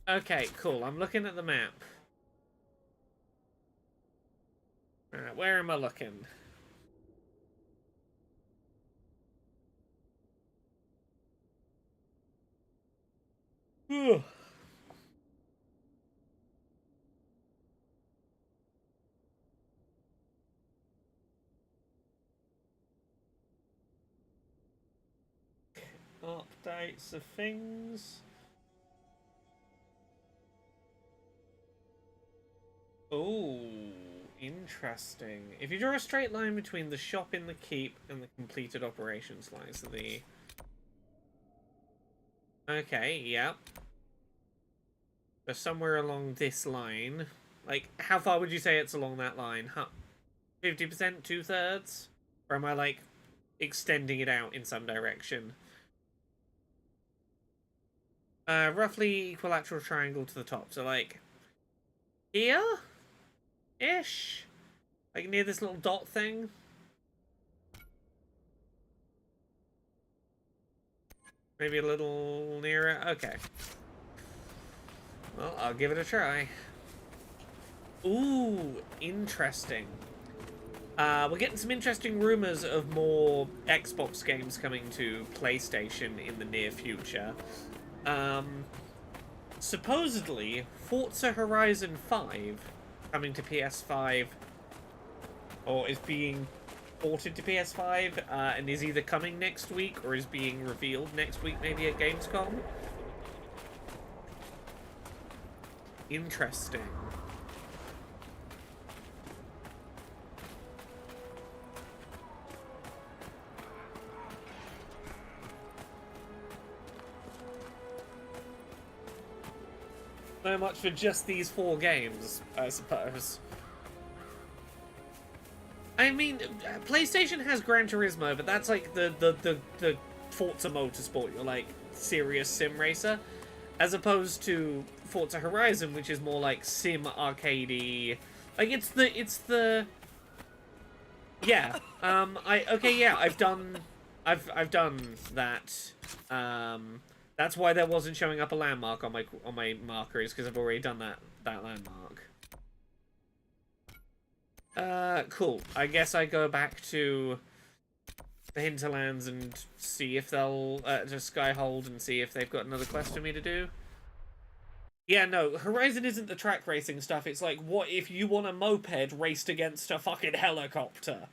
Okay, cool. I'm looking at the map. Alright, where am I looking? Ugh. Updates of things. Oh, interesting. If you draw a straight line between the shop in the keep and the completed operations line, so the... Okay, yep. So somewhere along this line. Like, how far would you say it's along that line? 50%? 2/3? Or am I, like, extending it out in some direction? Roughly equilateral triangle to the top. So, like, here? Ish? Like, near this little dot thing? Maybe a little nearer? Okay. Well, I'll give it a try. Ooh, interesting. We're getting some interesting rumors of more Xbox games coming to PlayStation in the near future. Supposedly, Forza Horizon 5 coming to PS5, or is being ported to PS5, and is either coming next week or is being revealed next week, maybe at Gamescom. Interesting. So much for just these 4 games, I suppose. I mean, PlayStation has Gran Turismo, but that's like the Forza Motorsport, you're like serious sim racer, as opposed to Forza Horizon, which is more like sim arcadey. Like it's the yeah. I've done that That's why there wasn't showing up a landmark on my marker, is because I've already done that landmark. Cool. I guess I go back to the Hinterlands and see if they'll to Skyhold and see if they've got another quest for me to do. Yeah, no, Horizon isn't the track racing stuff. It's like, what if you want a moped raced against a fucking helicopter?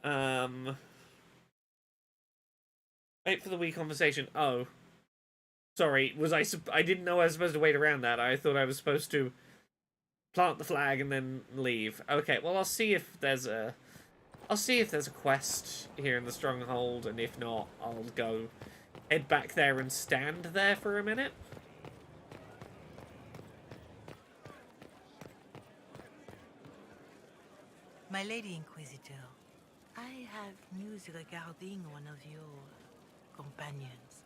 Wait for the Wii conversation. Oh. Sorry, I didn't know I was supposed to wait around that. I thought I was supposed to plant the flag and then leave. Okay, well, I'll see if there's a quest here in the Stronghold, and if not, I'll go head back there and stand there for a minute. My Lady Inquisitor, I have news regarding one of your companions,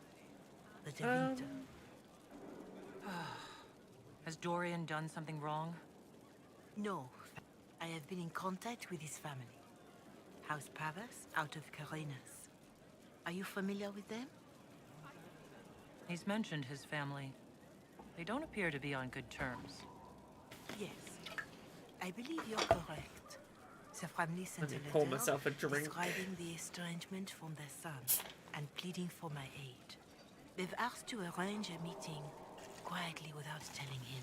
the De Winter. Has Dorian done something wrong? No. I have been in contact with his family. House Pavas, out of Carenas. Are you familiar with them? He's mentioned his family. They don't appear to be on good terms. Yes. I believe you're correct. The family sent a Pour letter myself a drink. describing the estrangement from their son and pleading for my aid. They've asked to arrange a meeting quietly without telling him.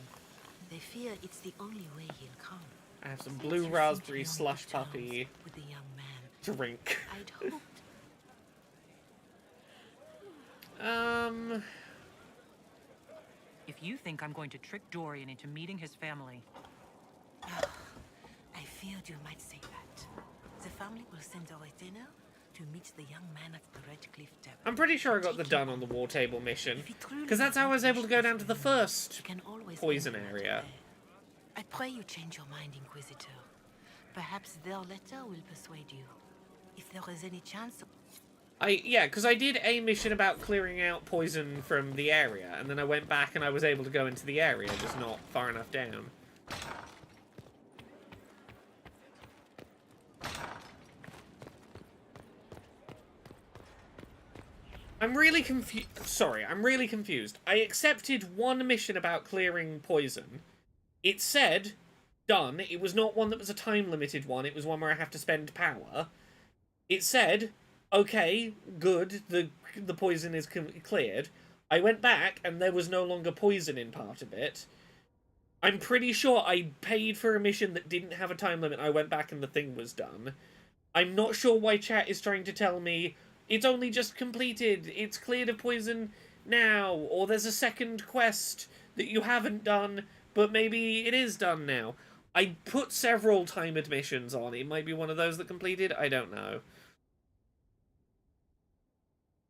They fear it's the only way he'll come. I have some blue raspberry slush puppy with the young man. drink. I'd hoped. If you think I'm going to trick Dorian into meeting his family... I feared you might say that. The family will send a retainer to meet the young man at the Red Cliff Tavern. I'm pretty sure I got the done on the war table mission, because that's how I was able to go down to the first poison area. I pray you change your mind, Inquisitor. Perhaps their letter will persuade you. If there is any chance... Yeah, because I did a mission about clearing out poison from the area, and then I went back and I was able to go into the area, just not far enough down. I'm really confused. Sorry, I'm really confused. I accepted one mission about clearing poison. It said, done. It was not one that was a time-limited one. It was one where I have to spend power. It said, okay, good, the poison is cleared. I went back, and there was no longer poison in part of it. I'm pretty sure I paid for a mission that didn't have a time limit. I went back, and the thing was done. I'm not sure why chat is trying to tell me it's only just completed, it's cleared of poison now, or there's a second quest that you haven't done, but maybe it is done now. I put several timed missions on. It might be one of those that completed. I don't know.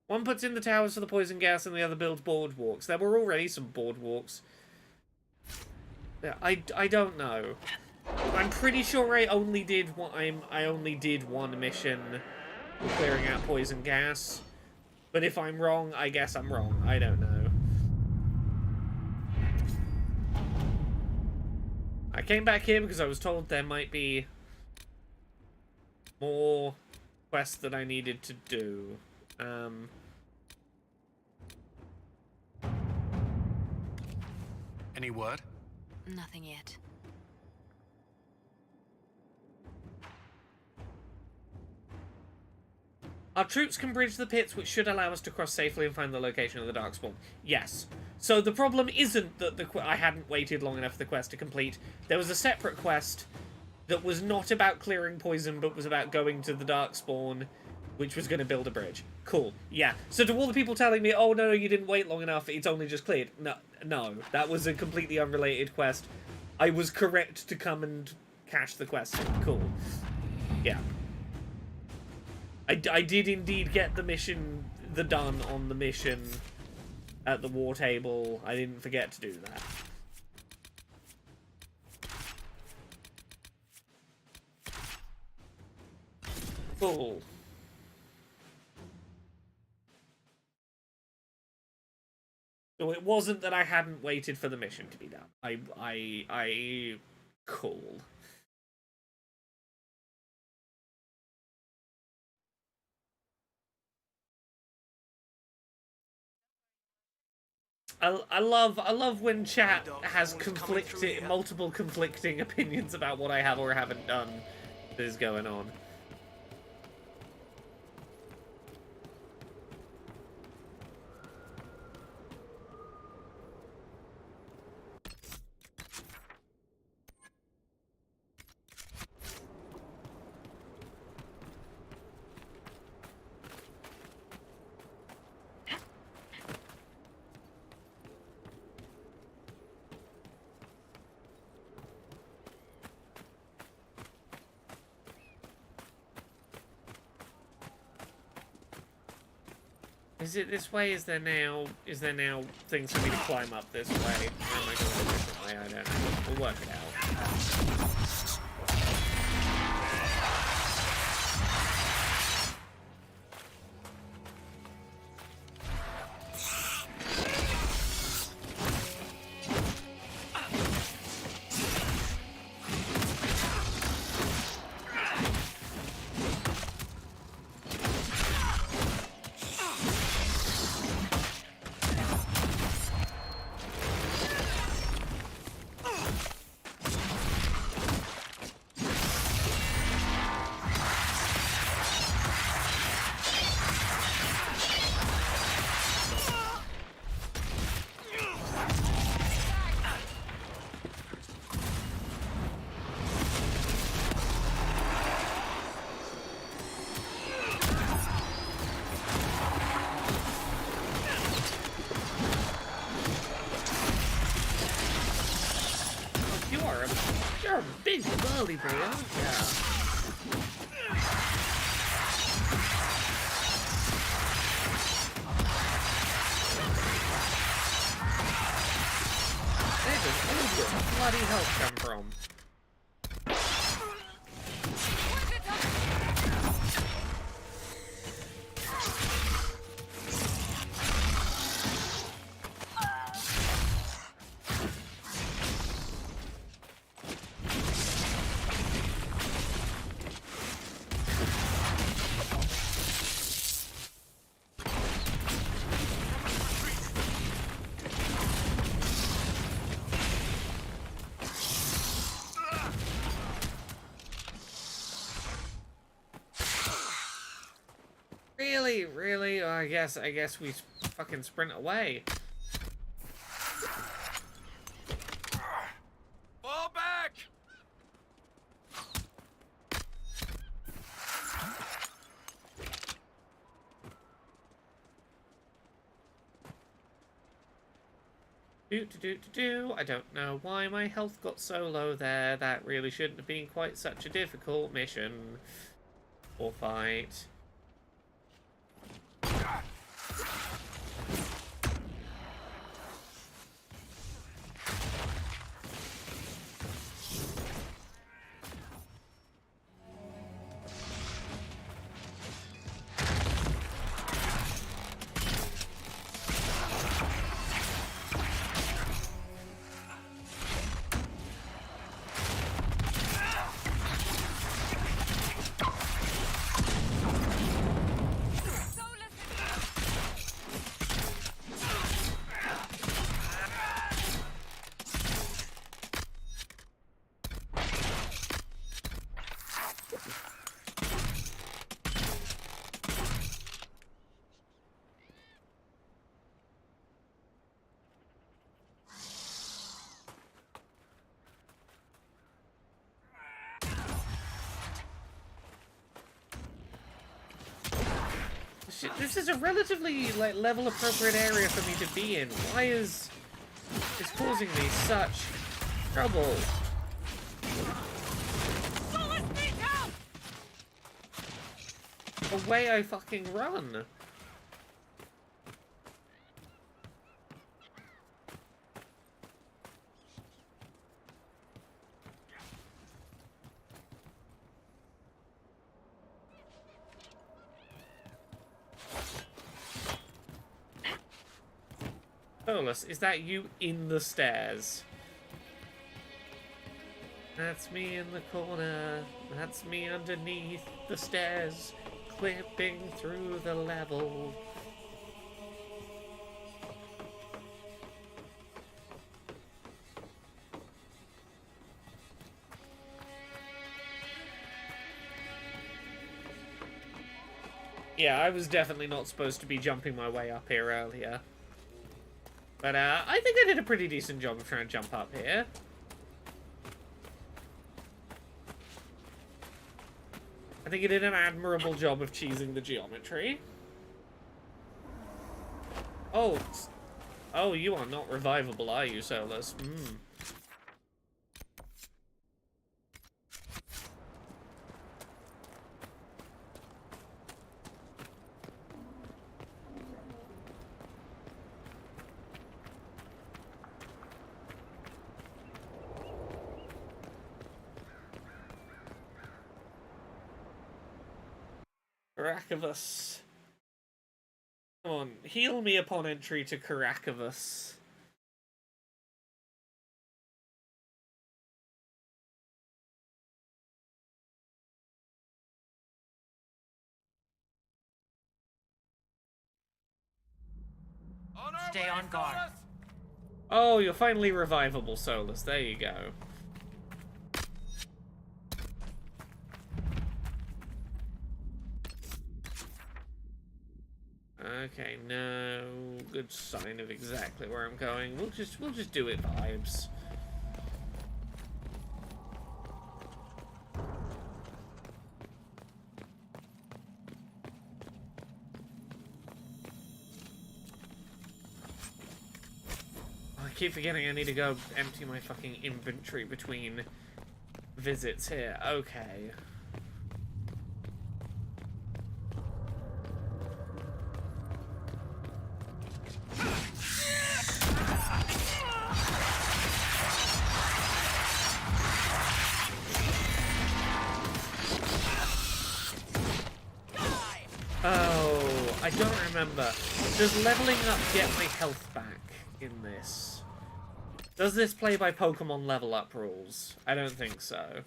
One puts in the towers for the poison gas, and the other builds boardwalks. There were already some boardwalks. Yeah, I don't know. I'm pretty sure I only did one mission clearing out poison gas. But if I'm wrong, I guess I'm wrong. I don't know. I came back here because I was told there might be more quests that I needed to do. Any word? Nothing yet. Our troops can bridge the pits, which should allow us to cross safely and find the location of the Darkspawn. Yes. So the problem isn't that I hadn't waited long enough for the quest to complete. There was a separate quest that was not about clearing poison, but was about going to the Darkspawn, which was going to build a bridge. Cool. Yeah. So to all the people telling me, oh, no, you didn't wait long enough, it's only just cleared. No, that was a completely unrelated quest. I was correct to come and cash the quest. Cool. Yeah. I did indeed get the mission, the done on the mission at the war table. I didn't forget to do that. Cool. So it wasn't that I hadn't waited for the mission to be done. Cool. I love when chat has multiple conflicting opinions about what I have or haven't done that is going on. Is it this way? Is there now things for me to climb up this way? Or am I going a different way? I don't know. We'll work it out. You're a big burly boy, aren't you? Where does all your bloody health come from? Really? I guess we fucking sprint away. Fall back! I don't know why my health got so low there. That really shouldn't have been quite such a difficult mission or fight. This is a relatively level appropriate area for me to be in. Why is this causing me such trouble? Away I fucking run. Solus, is that you in the stairs? That's me in the corner. That's me underneath the stairs, clipping through the level. Yeah, I was definitely not supposed to be jumping my way up here earlier. But I think I did a pretty decent job of trying to jump up here. I think I did an admirable job of cheesing the geometry. Oh, oh, you are not revivable, are you, Solus? Hmm. Caracavus. Come on, heal me upon entry to Caracavus. Stay on guard. Oh, you're finally revivable, Solus. There you go. Okay, no good sign of exactly where I'm going. We'll just do it vibes. I keep forgetting I need to go empty my fucking inventory between visits here. Okay. Oh, I don't remember. Does leveling up get my health back in this? Does this play by Pokemon level up rules? I don't think so.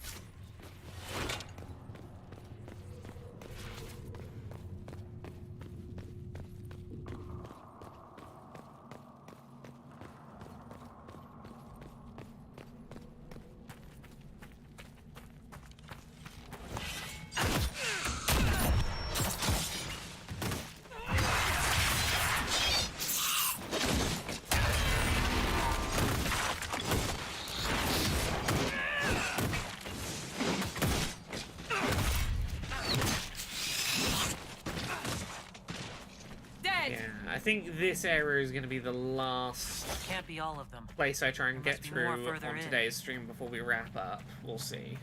I think this area is going to be the last Can't be all of them. place I try and get through on in. today's stream before we wrap up. We'll see.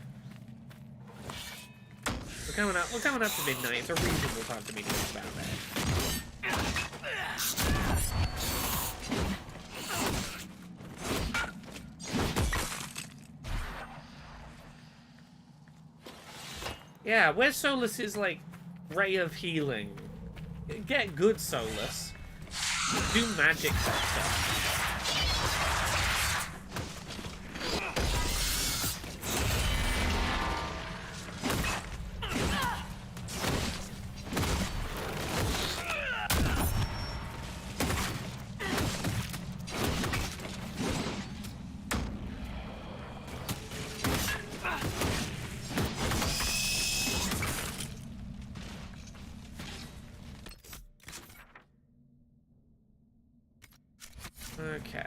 We're coming up to midnight. It's a reasonable time to be thinking about that. Yeah, where's Solus's, like, ray of healing? Get good, Solus. Do magic stuff. Okay.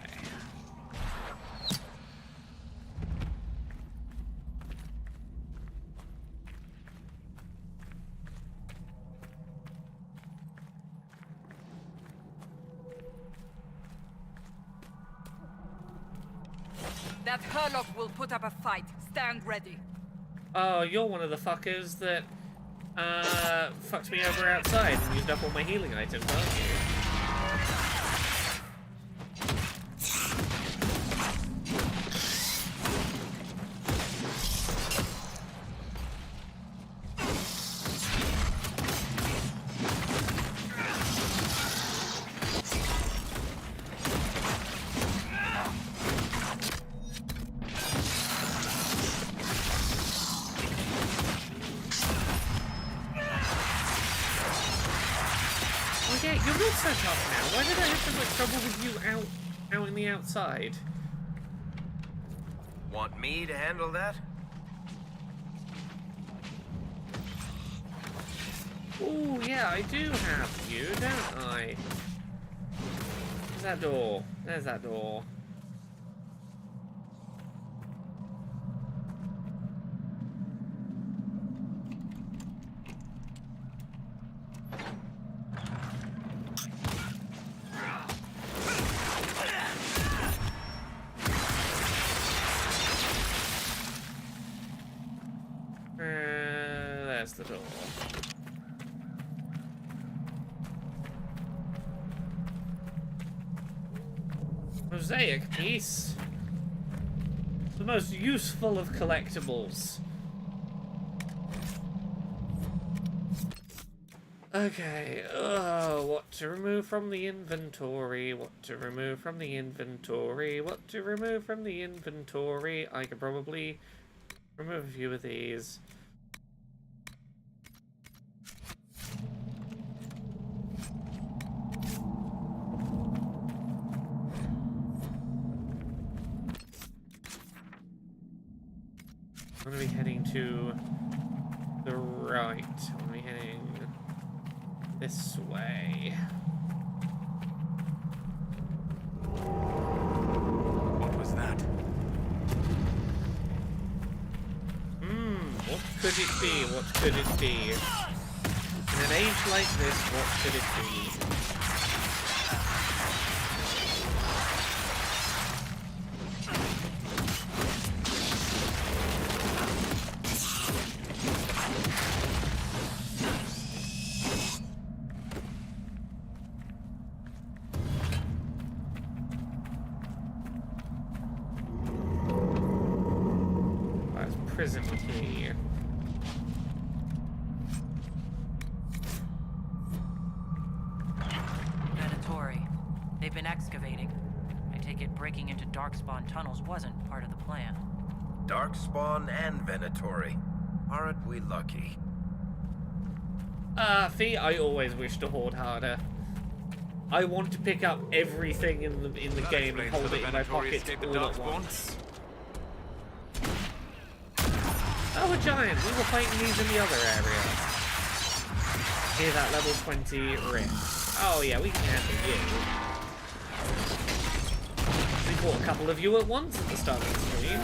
That Herlock will put up a fight. Stand ready. Oh, you're one of the fuckers that fucked me over outside and used up all my healing items, aren't you? Why did I have so much trouble with you out in the outside? Want me to handle that? Oh, yeah, I do have you, don't I? There's that door. There's that door. There's the door. Mosaic piece. The most useful of collectibles. Okay, what to remove from the inventory, what to remove from the inventory, what to remove from the inventory. I could probably remove a few of these. I'm gonna be heading to the right. I'm gonna be heading this way. What was that? What could it be? What could it be? In an age like this, what could it be? Prison key. Venatori. They've been excavating. I take it breaking into Darkspawn tunnels wasn't part of the plan. Darkspawn and Venatori. Aren't we lucky? Fee, I always wish to hoard harder. I want to pick up everything in the game and hold it in my pocket all at once. Oh, a giant! We were fighting these in the other area. Hear that level 20 rift. Oh yeah, we can handle you. We fought a couple of you at once at the start of the stream.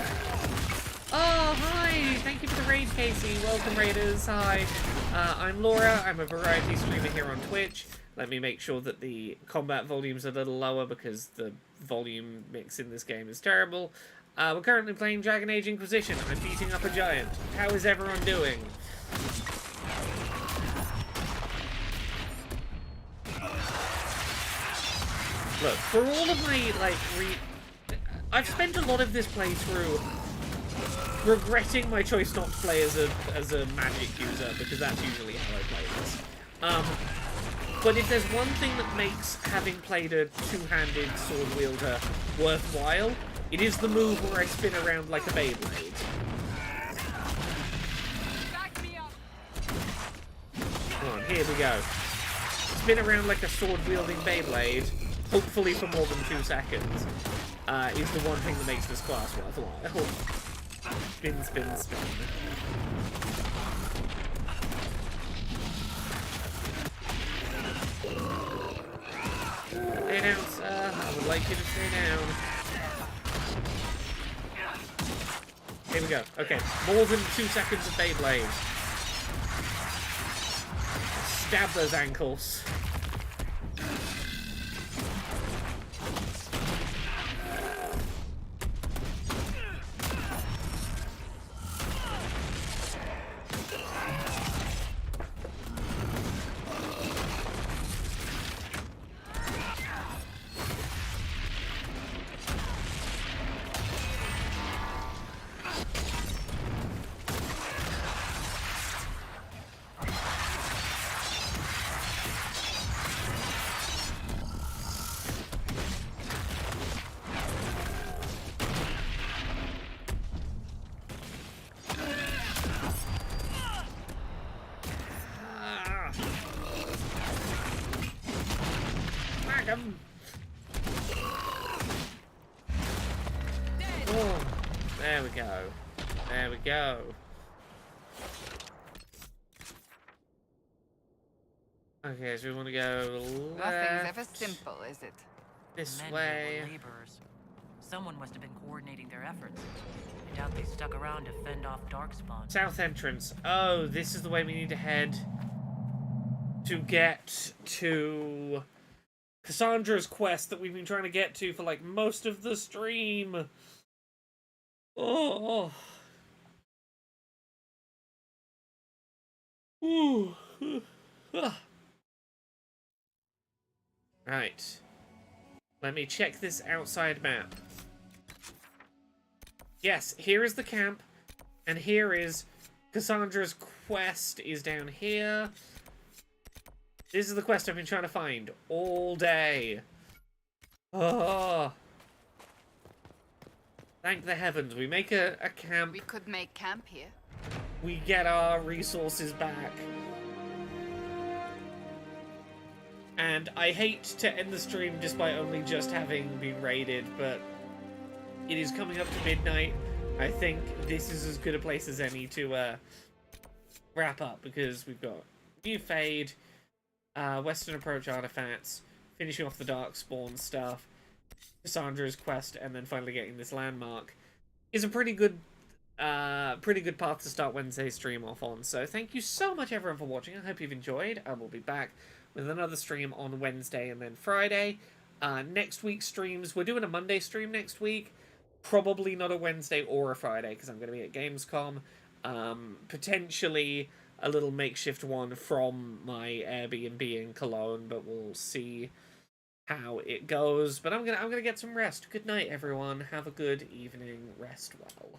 Oh, hi! Thank you for the raid, Casey. Welcome, raiders. Hi. I'm Laura. I'm a variety streamer here on Twitch. Let me make sure that the combat volume's a little lower because the volume mix in this game is terrible. We're currently playing Dragon Age Inquisition. I'm beating up a giant. How is everyone doing? Look, for all of my, I've spent a lot of this playthrough regretting my choice not to play as a magic user, because that's usually how I play this. But if there's one thing that makes having played a two-handed sword wielder worthwhile, it is the move where I spin around like a Beyblade. Come on, here we go. Spin around like a sword-wielding Beyblade, hopefully for more than 2 seconds, is the one thing that makes this class worthwhile. Spin, spin, spin. Stay down, sir. I would like you to stay down. Here we go. Okay, more than 2 seconds of Beyblade. Stab those ankles. Oh, there we go. There we go. Okay, so we want to go Nothing's left. ever simple, is it? This Men way. here were laborers. Someone must have been coordinating their efforts. I doubt they stuck around to fend off Darkspawn. South entrance. Oh, this is the way we need to head to get to Cassandra's quest that we've been trying to get to for like most of the stream. Oh. Ooh. Right. Let me check this outside map. Yes, here is the camp, and here is Cassandra's quest is down here. This is the quest I've been trying to find all day. Oh. Thank the heavens. We make a camp. We could make camp here. We get our resources back. And I hate to end the stream just by only just having been raided, but it is coming up to midnight. I think this is as good a place as any to wrap up, because we've got new Fade, Western Approach artifacts, finishing off the Darkspawn stuff, Cassandra's quest, and then finally getting this landmark is a pretty good path to start Wednesday's stream off on. So thank you so much everyone for watching. I hope you've enjoyed. I will be back with another stream on Wednesday and then Friday. Next week's streams, we're doing a Monday stream next week. Probably not a Wednesday or a Friday, because I'm going to be at Gamescom. Potentially a little makeshift one from my Airbnb in Cologne, but we'll see how it goes. But I'm gonna get some rest. Good night, everyone. Have a good evening. Rest well.